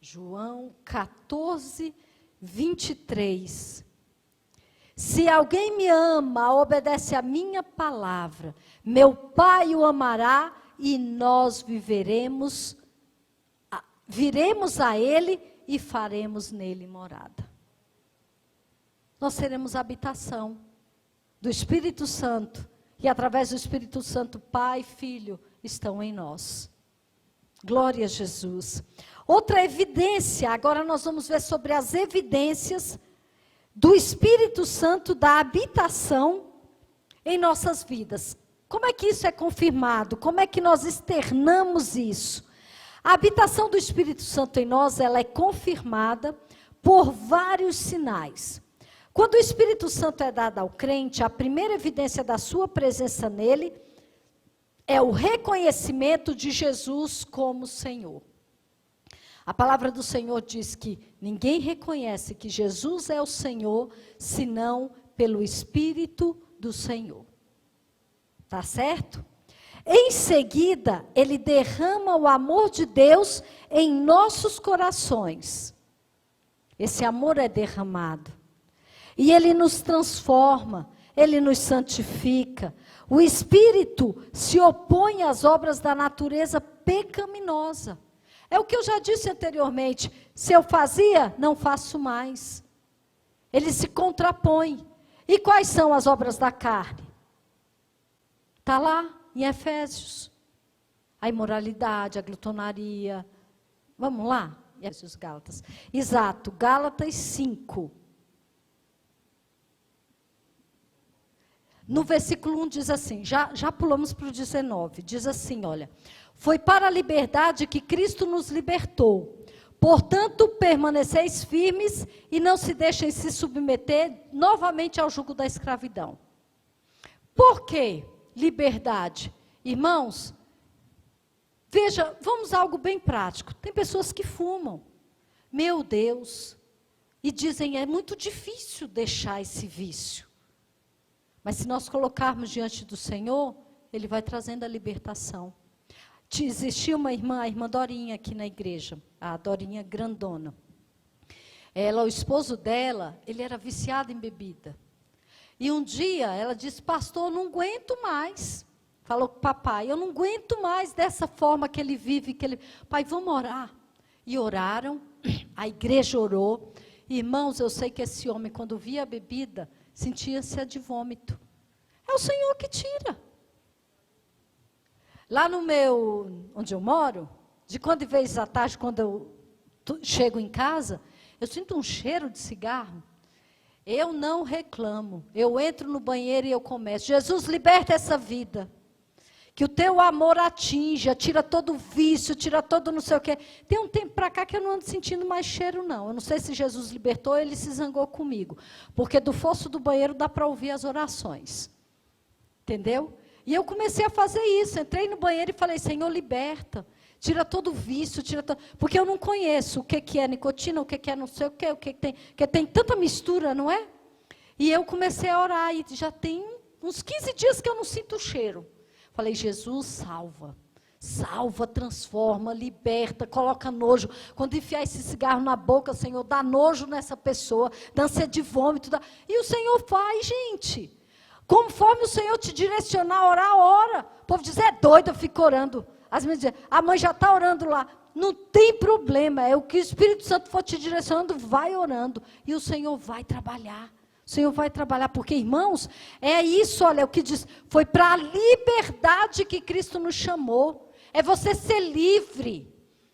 João 14, 23. Se alguém me ama, obedece a minha palavra, meu Pai o amará e nós viremos a Ele e faremos nele morada. Nós seremos habitação do Espírito Santo. E através do Espírito Santo, Pai e Filho estão em nós. Glória a Jesus. Outra evidência, agora nós vamos ver sobre as evidências do Espírito Santo, da habitação em nossas vidas. Como é que isso é confirmado? Como é que nós externamos isso? A habitação do Espírito Santo em nós, ela é confirmada por vários sinais. Quando o Espírito Santo é dado ao crente, a primeira evidência da sua presença nele é o reconhecimento de Jesus como Senhor. A palavra do Senhor diz que ninguém reconhece que Jesus é o Senhor, senão pelo Espírito do Senhor. Tá certo? Em seguida, Ele derrama o amor de Deus em nossos corações. Esse amor é derramado. E Ele nos transforma, Ele nos santifica. O Espírito se opõe às obras da natureza pecaminosa. É o que eu já disse anteriormente. Se eu fazia, não faço mais. Ele se contrapõe. E quais são as obras da carne? Está lá em Efésios. A imoralidade, a glutonaria. Vamos lá? Efésios, Gálatas. Exato, Gálatas 5. No versículo 1 diz assim, já pulamos para o 19, diz assim, olha. Foi para a liberdade que Cristo nos libertou. Portanto, permaneceis firmes e não se deixem se submeter novamente ao jugo da escravidão. Por quê? Liberdade. Irmãos, veja, vamos a algo bem prático. Tem pessoas que fumam. Meu Deus. E dizem, é muito difícil deixar esse vício. Mas se nós colocarmos diante do Senhor, Ele vai trazendo a libertação. Existia uma irmã, a irmã Dorinha aqui na igreja, a Dorinha grandona. Ela, o esposo dela, ele era viciado em bebida. E um dia ela disse, pastor, eu não aguento mais. Falou com o papai, eu não aguento mais dessa forma que ele vive. Pai, vamos orar. E oraram, a igreja orou. Irmãos, eu sei que esse homem, quando via a bebida, sentia-se de vômito. É o Senhor que tira. Lá no onde eu moro, de quando em vez à tarde, quando eu chego em casa, eu sinto um cheiro de cigarro. Eu não reclamo. Eu entro no banheiro e eu começo. Jesus, liberta essa vida. Que o teu amor atinja, tira todo o vício, tira todo não sei o quê. Tem um tempo para cá que eu não ando sentindo mais cheiro, não. Eu não sei se Jesus libertou, ele se zangou comigo. Porque do fosso do banheiro dá para ouvir as orações. Entendeu? E eu comecei a fazer isso. Entrei no banheiro e falei, Senhor, liberta. Tira todo o vício, tira todo... Porque eu não conheço o que é nicotina, o que é não sei o que tem. Porque tem tanta mistura, não é? E eu comecei a orar e já tem uns 15 dias que eu não sinto o cheiro. Falei, Jesus, salva. Salva, transforma, liberta, coloca nojo. Quando enfiar esse cigarro na boca, Senhor, dá nojo nessa pessoa, dá ânsia de vômito. E o Senhor faz, gente. Conforme o Senhor te direcionar a orar, ora. O povo diz, é doido, eu fico orando. As meninas dizem, a mãe já está orando lá. Não tem problema, é o que o Espírito Santo for te direcionando, vai orando. E o Senhor vai trabalhar. O Senhor vai trabalhar, porque, irmãos, é isso, olha, o que diz, foi para a liberdade que Cristo nos chamou. É você ser livre,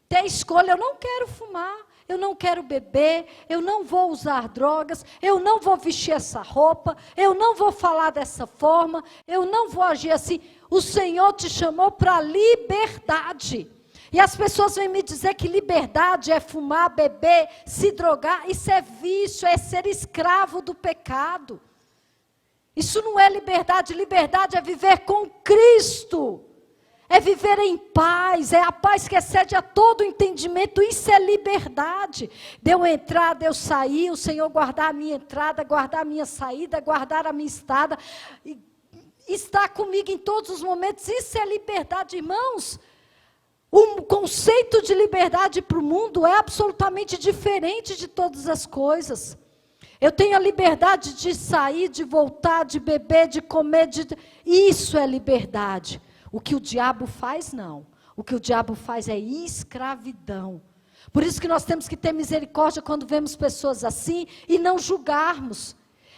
ter escolha. Eu não quero fumar, eu não quero beber, eu não vou usar drogas, eu não vou vestir essa roupa, eu não vou falar dessa forma, eu não vou agir assim. O Senhor te chamou para a liberdade. E as pessoas vêm me dizer que liberdade é fumar, beber, se drogar. Isso é vício, é ser escravo do pecado. Isso não é liberdade. Liberdade é viver com Cristo. É viver em paz. É a paz que excede a todo entendimento. Isso é liberdade. De eu entrar, de eu sair, o Senhor guardar a minha entrada, guardar a minha saída, guardar a minha estada. E estar comigo em todos os momentos. Isso é liberdade, irmãos. O conceito de liberdade para o mundo é absolutamente diferente de todas as coisas. Eu tenho a liberdade de sair, de voltar, de beber, de comer. Isso é liberdade. O que o diabo faz, não. O que o diabo faz é escravidão. Por isso que nós temos que ter misericórdia quando vemos pessoas assim e não julgarmos.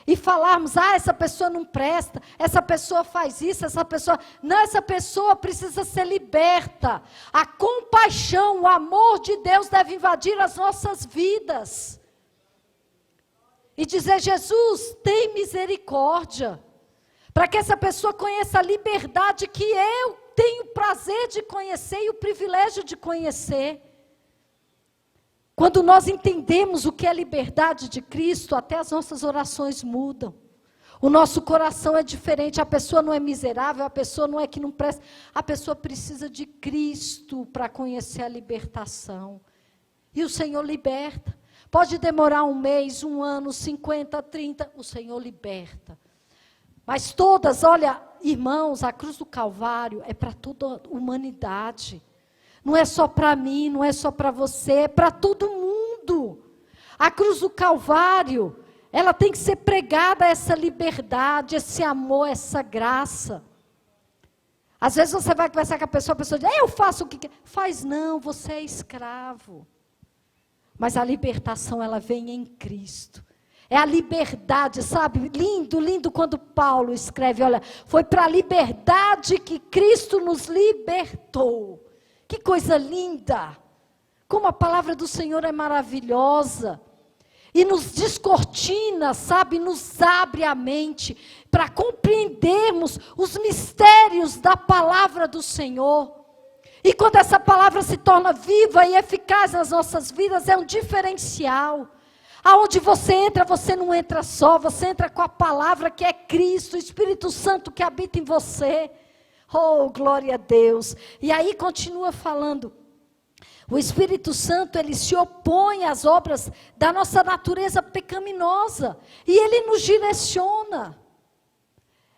E falarmos, essa pessoa não presta, essa pessoa faz isso, essa pessoa... Não, essa pessoa precisa ser liberta. A compaixão, o amor de Deus deve invadir as nossas vidas. E dizer, Jesus, tem misericórdia. Para que essa pessoa conheça a liberdade que eu tenho o prazer de conhecer e o privilégio de conhecer. Quando nós entendemos o que é liberdade de Cristo, até as nossas orações mudam. O nosso coração é diferente, a pessoa não é miserável, a pessoa não é que não presta. A pessoa precisa de Cristo para conhecer a libertação. E o Senhor liberta. Pode demorar 1 mês, 1 ano, 50, 30, o Senhor liberta. Mas todas, olha, irmãos, a cruz do Calvário é para toda a humanidade. Não é só para mim, não é só para você, é para todo mundo. A cruz do Calvário, ela tem que ser pregada, essa liberdade, esse amor, essa graça. Às vezes você vai conversar com a pessoa diz, eu faço o que quer. Faz não, você é escravo. Mas a libertação, ela vem em Cristo. É a liberdade, sabe? Lindo, lindo quando Paulo escreve, olha, foi para a liberdade que Cristo nos libertou. Que coisa linda! Como a palavra do Senhor é maravilhosa. E nos descortina, sabe? Nos abre a mente para compreendermos os mistérios da palavra do Senhor. E quando essa palavra se torna viva e eficaz nas nossas vidas, é um diferencial. Aonde você entra, você não entra só, você entra com a palavra que é Cristo, o Espírito Santo que habita em você. Oh, glória a Deus. E aí continua falando. O Espírito Santo, ele se opõe às obras da nossa natureza pecaminosa. E ele nos direciona.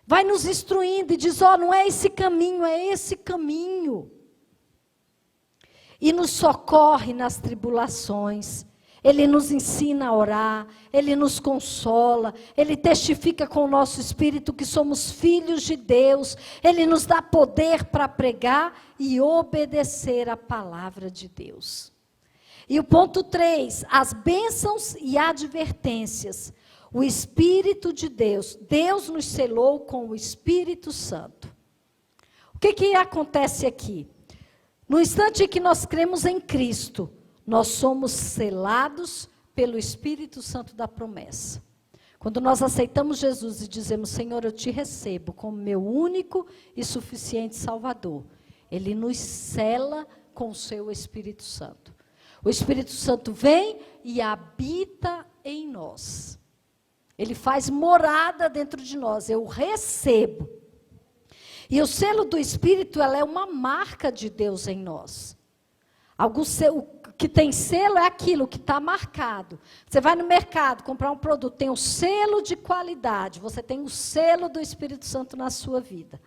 Vai nos instruindo e diz, não é esse caminho, é esse caminho. E nos socorre nas tribulações. Ele nos ensina a orar, Ele nos consola, Ele testifica com o nosso espírito que somos filhos de Deus, Ele nos dá poder para pregar e obedecer a palavra de Deus. E o ponto 3, as bênçãos e advertências. O Espírito de Deus, Deus nos selou com o Espírito Santo. O que acontece aqui? No instante em que nós cremos em Cristo, nós somos selados pelo Espírito Santo da promessa. Quando nós aceitamos Jesus e dizemos, Senhor, eu te recebo como meu único e suficiente Salvador, Ele nos sela com o seu Espírito Santo. O Espírito Santo vem e habita em nós. Ele faz morada dentro de nós, eu recebo. E o selo do Espírito, ela é uma marca de Deus em nós. O que tem selo é aquilo que está marcado. Você vai no mercado comprar um produto, tem um selo de qualidade, você tem o selo do Espírito Santo na sua vida.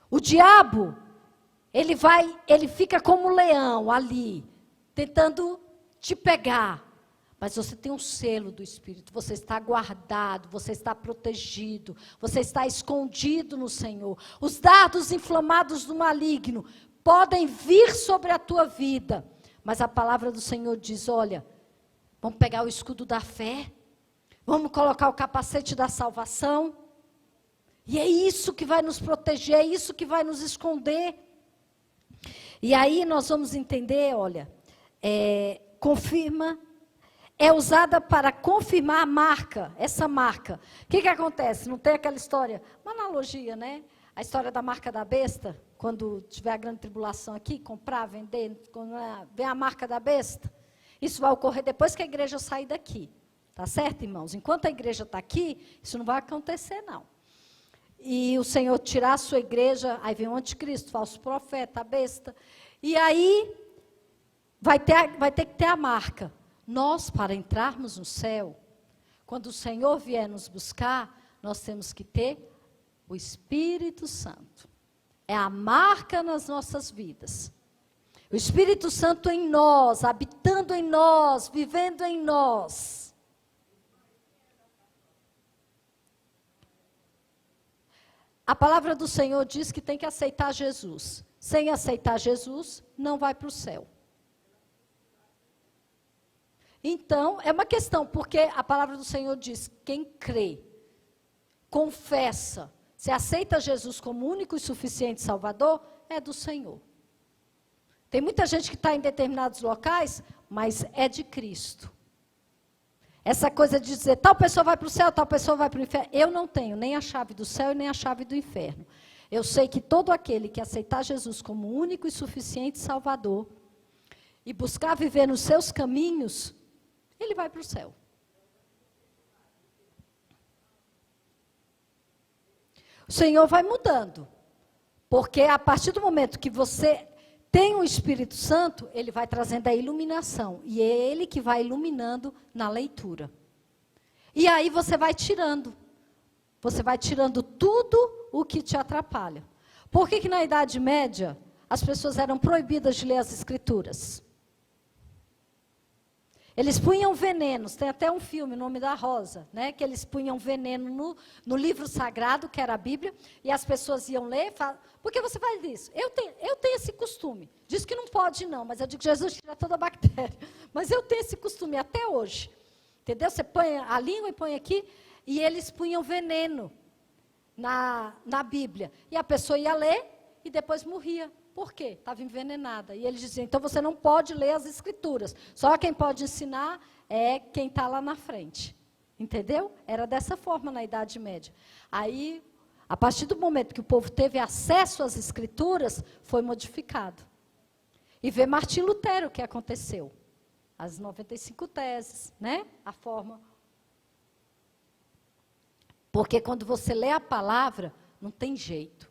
O diabo, ele fica como um leão ali, tentando te pegar. Mas você tem um selo do Espírito, você está guardado, você está protegido, você está escondido no Senhor. Os dardos inflamados do maligno podem vir sobre a tua vida, mas a palavra do Senhor diz, olha, vamos pegar o escudo da fé, vamos colocar o capacete da salvação, e é isso que vai nos proteger, é isso que vai nos esconder. E aí nós vamos entender, olha, confirma, é usada para confirmar a marca, essa marca. O que acontece? Não tem aquela história, uma analogia, né? A história da marca da besta, quando tiver a grande tribulação aqui, comprar, vender, quando vem a marca da besta. Isso vai ocorrer depois que a igreja sair daqui. Tá certo, irmãos? Enquanto a igreja está aqui, isso não vai acontecer, não. E o Senhor tirar a sua igreja, aí vem o anticristo, falso profeta, a besta. E aí, vai ter que ter a marca. Nós, para entrarmos no céu, quando o Senhor vier nos buscar, nós temos que ter o Espírito Santo. É a marca nas nossas vidas. O Espírito Santo em nós, habitando em nós, vivendo em nós. A palavra do Senhor diz que tem que aceitar Jesus. Sem aceitar Jesus, não vai para o céu. Então, é uma questão, porque a palavra do Senhor diz, quem crê, confessa, se aceita Jesus como único e suficiente Salvador, é do Senhor. Tem muita gente que está em determinados locais, mas é de Cristo. Essa coisa de dizer, tal pessoa vai para o céu, tal pessoa vai para o inferno, eu não tenho nem a chave do céu e nem a chave do inferno. Eu sei que todo aquele que aceitar Jesus como único e suficiente Salvador, e buscar viver nos seus caminhos, ele vai para o céu. O Senhor vai mudando. Porque a partir do momento que você tem o Espírito Santo, ele vai trazendo a iluminação. E é ele que vai iluminando na leitura. E aí você vai tirando. Você vai tirando tudo o que te atrapalha. Por que na Idade Média as pessoas eram proibidas de ler as Escrituras? Eles punham venenos, tem até um filme, O Nome da Rosa, né, que eles punham veneno no livro sagrado, que era a Bíblia, e as pessoas iam ler, por que você faz isso? Eu tenho esse costume, diz que não pode não, mas eu digo que Jesus tira toda a bactéria, mas eu tenho esse costume até hoje, entendeu? Você põe a língua e põe aqui, e eles punham veneno na Bíblia, e a pessoa ia ler e depois morria. Por quê? Estava envenenada. E eles diziam, então você não pode ler as Escrituras. Só quem pode ensinar é quem está lá na frente. Entendeu? Era dessa forma na Idade Média. Aí, a partir do momento que o povo teve acesso às Escrituras, foi modificado. E vê Martim Lutero o que aconteceu. As 95 teses, né? A forma. Porque quando você lê a palavra, não tem jeito.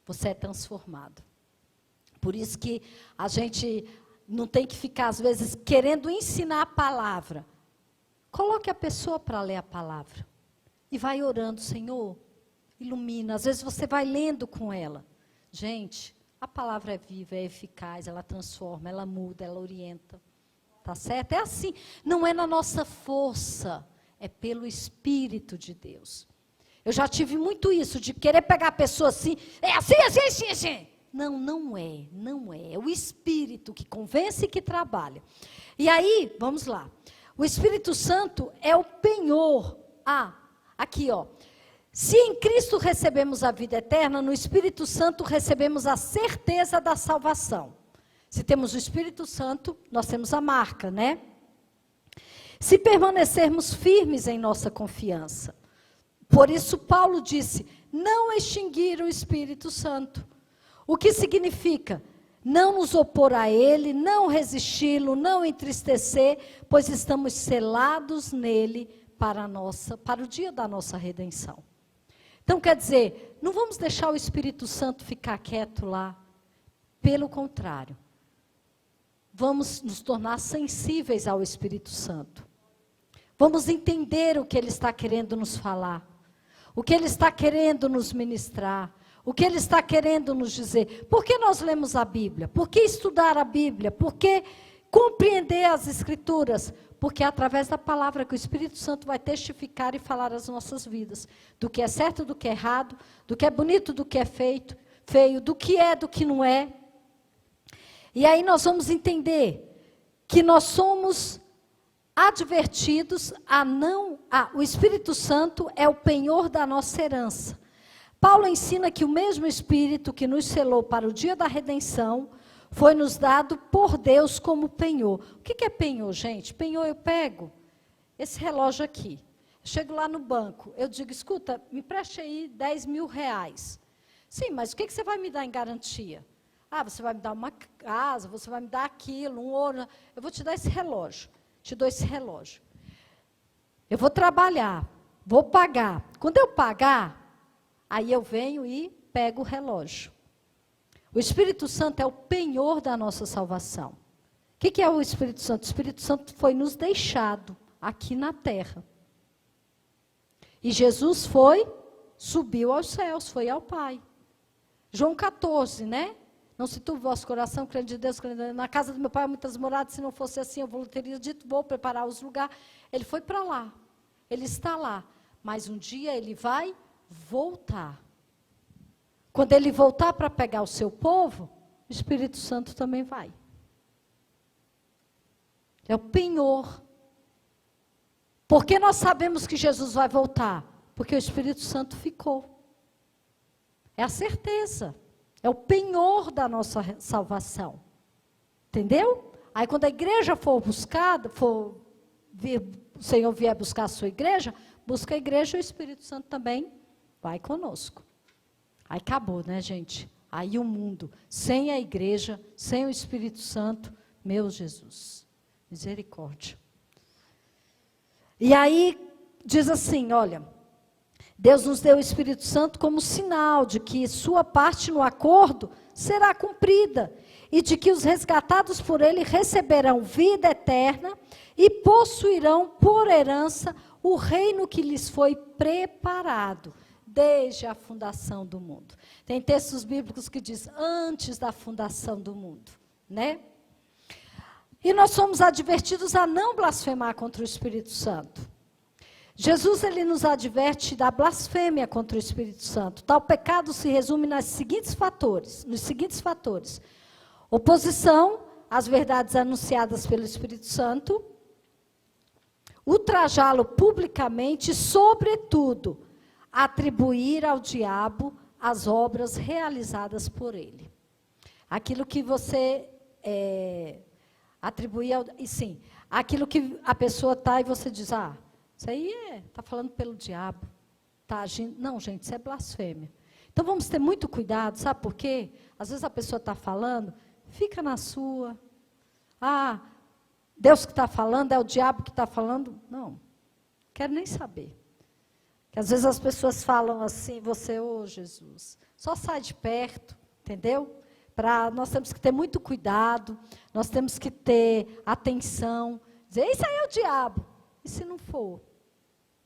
Você é transformado. Por isso que a gente não tem que ficar, às vezes, querendo ensinar a palavra. Coloque a pessoa para ler a palavra. E vai orando, Senhor, ilumina. Às vezes você vai lendo com ela. Gente, a palavra é viva, é eficaz, ela transforma, ela muda, ela orienta. Tá certo? É assim. Não é na nossa força, é pelo Espírito de Deus. Eu já tive muito isso, de querer pegar a pessoa assim, é assim, assim, assim, assim. Não é. É o Espírito que convence e que trabalha. E aí, vamos lá. O Espírito Santo é o penhor. Aqui, ó. Se em Cristo recebemos a vida eterna, no Espírito Santo recebemos a certeza da salvação. Se temos o Espírito Santo, nós temos a marca, né? Se permanecermos firmes em nossa confiança. Por isso Paulo disse, não extinguir o Espírito Santo. O que significa? Não nos opor a ele, não resisti-lo, não entristecer, pois estamos selados nele para o dia da nossa redenção. Então, quer dizer, não vamos deixar o Espírito Santo ficar quieto lá. Pelo contrário, vamos nos tornar sensíveis ao Espírito Santo. Vamos entender o que ele está querendo nos falar, o que ele está querendo nos ministrar, o que ele está querendo nos dizer. Por que nós lemos a Bíblia? Por que estudar a Bíblia? Por que compreender as Escrituras? Porque é através da palavra que o Espírito Santo vai testificar e falar as nossas vidas. Do que é certo, do que é errado, do que é bonito, do que é feio, do que não é. E aí nós vamos entender que nós somos advertidos o Espírito Santo é o penhor da nossa herança. Paulo ensina que o mesmo Espírito que nos selou para o dia da redenção foi nos dado por Deus como penhor. O que é penhor, gente? Penhor, eu pego esse relógio aqui, chego lá no banco, eu digo, escuta, me preste aí 10 mil reais. Sim, mas o que você vai me dar em garantia? Ah, você vai me dar uma casa, você vai me dar aquilo, um ouro. Eu vou te dar esse relógio, te dou esse relógio. Eu vou trabalhar, vou pagar. Quando eu pagar, aí eu venho e pego o relógio. O Espírito Santo é o penhor da nossa salvação. O que é o Espírito Santo? O Espírito Santo foi nos deixado aqui na terra. E Jesus subiu aos céus, foi ao Pai. João 14, né? Não se turbe o vosso coração, crendo de Deus, crendo na casa do meu Pai há muitas moradas, se não fosse assim, eu vos teria dito, vou preparar os lugares. Ele foi para lá, ele está lá, mas um dia ele vai voltar. Quando ele voltar para pegar o seu povo, o Espírito Santo também vai. É o penhor. Por que nós sabemos que Jesus vai voltar? Porque o Espírito Santo ficou. É a certeza. É o penhor da nossa salvação. Entendeu? Aí quando a igreja for buscada, o Senhor vier buscar a sua igreja, busca a igreja e o Espírito Santo também vai conosco. Aí acabou, né, gente? Aí o mundo, sem a igreja, sem o Espírito Santo, meu Jesus, misericórdia. E aí diz assim, olha, Deus nos deu o Espírito Santo como sinal de que sua parte no acordo será cumprida e de que os resgatados por ele receberão vida eterna e possuirão por herança o reino que lhes foi preparado desde a fundação do mundo. Tem textos bíblicos que diz antes da fundação do mundo, né? E nós somos advertidos a não blasfemar contra o Espírito Santo. Jesus, ele nos adverte da blasfêmia contra o Espírito Santo. Tal pecado se resume nos seguintes fatores. Oposição às verdades anunciadas pelo Espírito Santo, ultrajá-lo publicamente, sobretudo, atribuir ao diabo as obras realizadas por ele. Aquilo que você atribuir aquilo que a pessoa está e você diz, isso aí está falando pelo diabo, está agindo. Não, gente, isso é blasfêmia. Então vamos ter muito cuidado, sabe por quê? Às vezes a pessoa está falando, fica na sua. Deus que está falando, é o diabo que está falando. Não, quero nem saber. Que às vezes as pessoas falam assim, Jesus, só sai de perto, entendeu? Nós temos que ter muito cuidado, nós temos que ter atenção, dizer, isso aí é o diabo. E se não for,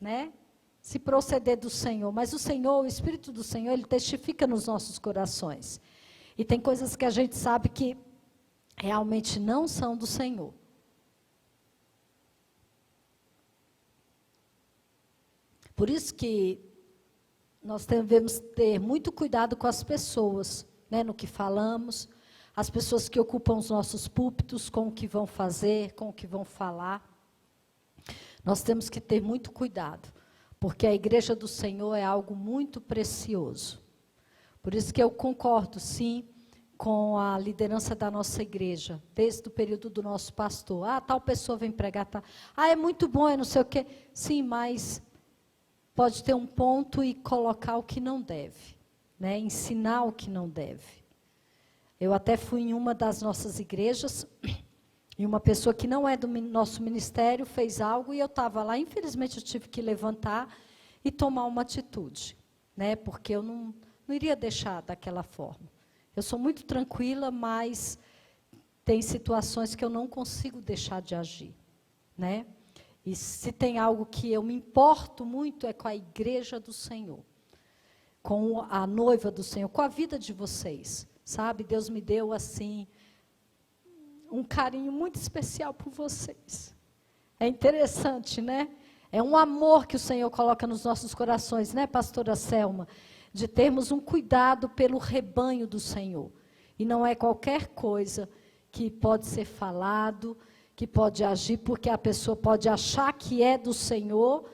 né? Se proceder do Senhor. Mas o Senhor, o Espírito do Senhor, ele testifica nos nossos corações. E tem coisas que a gente sabe que realmente não são do Senhor. Por isso que nós devemos ter muito cuidado com as pessoas, né, no que falamos, as pessoas que ocupam os nossos púlpitos, com o que vão fazer, com o que vão falar. Nós temos que ter muito cuidado, porque a igreja do Senhor é algo muito precioso. Por isso que eu concordo, sim, com a liderança da nossa igreja, desde o período do nosso pastor. Tal pessoa vem pregar, tá. É muito bom, é não sei o quê. Sim, mas pode ter um ponto e colocar o que não deve, né? Ensinar o que não deve. Eu até fui em uma das nossas igrejas, e uma pessoa que não é do nosso ministério fez algo, e eu estava lá, infelizmente eu tive que levantar e tomar uma atitude, né? Porque eu não iria deixar daquela forma. Eu sou muito tranquila, mas tem situações que eu não consigo deixar de agir, né? E se tem algo que eu me importo muito é com a igreja do Senhor, com a noiva do Senhor, com a vida de vocês, sabe? Deus me deu, assim, um carinho muito especial por vocês. É interessante, né? É um amor que o Senhor coloca nos nossos corações, né, pastora Selma? De termos um cuidado pelo rebanho do Senhor. E não é qualquer coisa que pode ser falado, que pode agir, porque a pessoa pode achar que é do Senhor,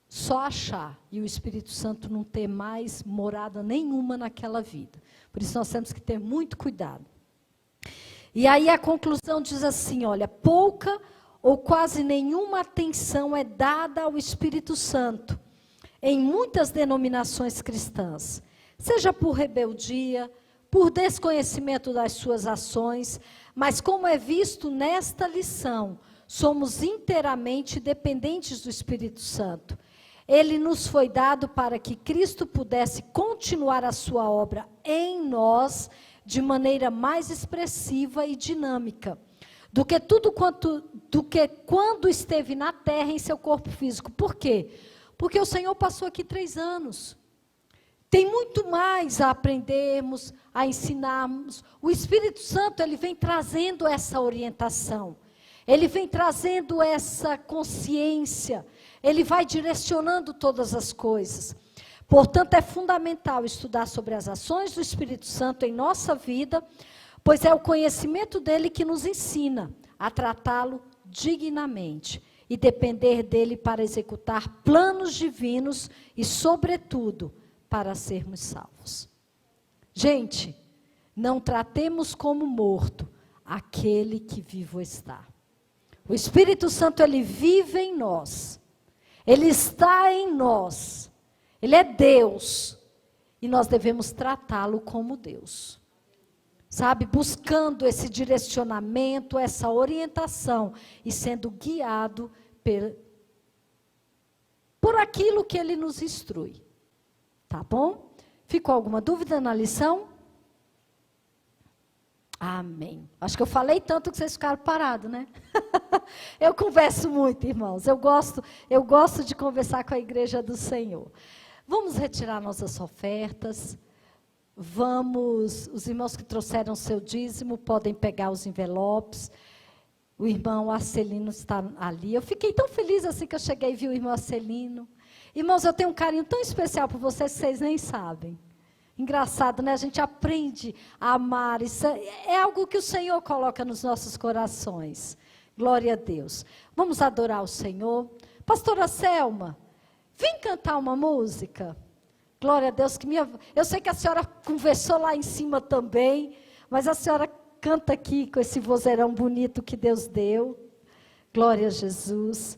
só achar, e o Espírito Santo não ter mais morada nenhuma naquela vida. Por isso nós temos que ter muito cuidado. E aí a conclusão diz assim, olha, pouca ou quase nenhuma atenção é dada ao Espírito Santo em muitas denominações cristãs, seja por rebeldia, por desconhecimento das suas ações, mas como é visto nesta lição, somos inteiramente dependentes do Espírito Santo. Ele nos foi dado para que Cristo pudesse continuar a sua obra em nós de maneira mais expressiva e dinâmica do que quando esteve na terra em seu corpo físico. Por quê? Porque o Senhor passou aqui 3 anos. Tem muito mais a aprendermos, a ensinarmos. O Espírito Santo, ele vem trazendo essa orientação. Ele vem trazendo essa consciência. Ele vai direcionando todas as coisas. Portanto, é fundamental estudar sobre as ações do Espírito Santo em nossa vida, pois é o conhecimento dele que nos ensina a tratá-lo dignamente e depender dele para executar planos divinos e, sobretudo, para sermos salvos. Gente, não tratemos como morto aquele que vivo está. O Espírito Santo, ele vive em nós. Ele está em nós. Ele é Deus. E nós devemos tratá-lo como Deus. Sabe, buscando esse direcionamento, essa orientação e sendo guiado por aquilo que ele nos instrui. Tá bom? Ficou alguma dúvida na lição? Amém. Acho que eu falei tanto que vocês ficaram parados, né? Eu converso muito, irmãos. Eu gosto de conversar com a igreja do Senhor. Vamos retirar nossas ofertas. Os irmãos que trouxeram seu dízimo podem pegar os envelopes. O irmão Arcelino está ali. Eu fiquei tão feliz assim que eu cheguei e vi o irmão Arcelino. Irmãos, eu tenho um carinho tão especial por vocês que vocês nem sabem. Engraçado, né? A gente aprende a amar. Isso é algo que o Senhor coloca nos nossos corações. Glória a Deus. Vamos adorar o Senhor. Pastora Selma, vem cantar uma música. Glória a Deus. Eu sei que a senhora conversou lá em cima também, mas a senhora canta aqui com esse vozeirão bonito que Deus deu. Glória a Jesus.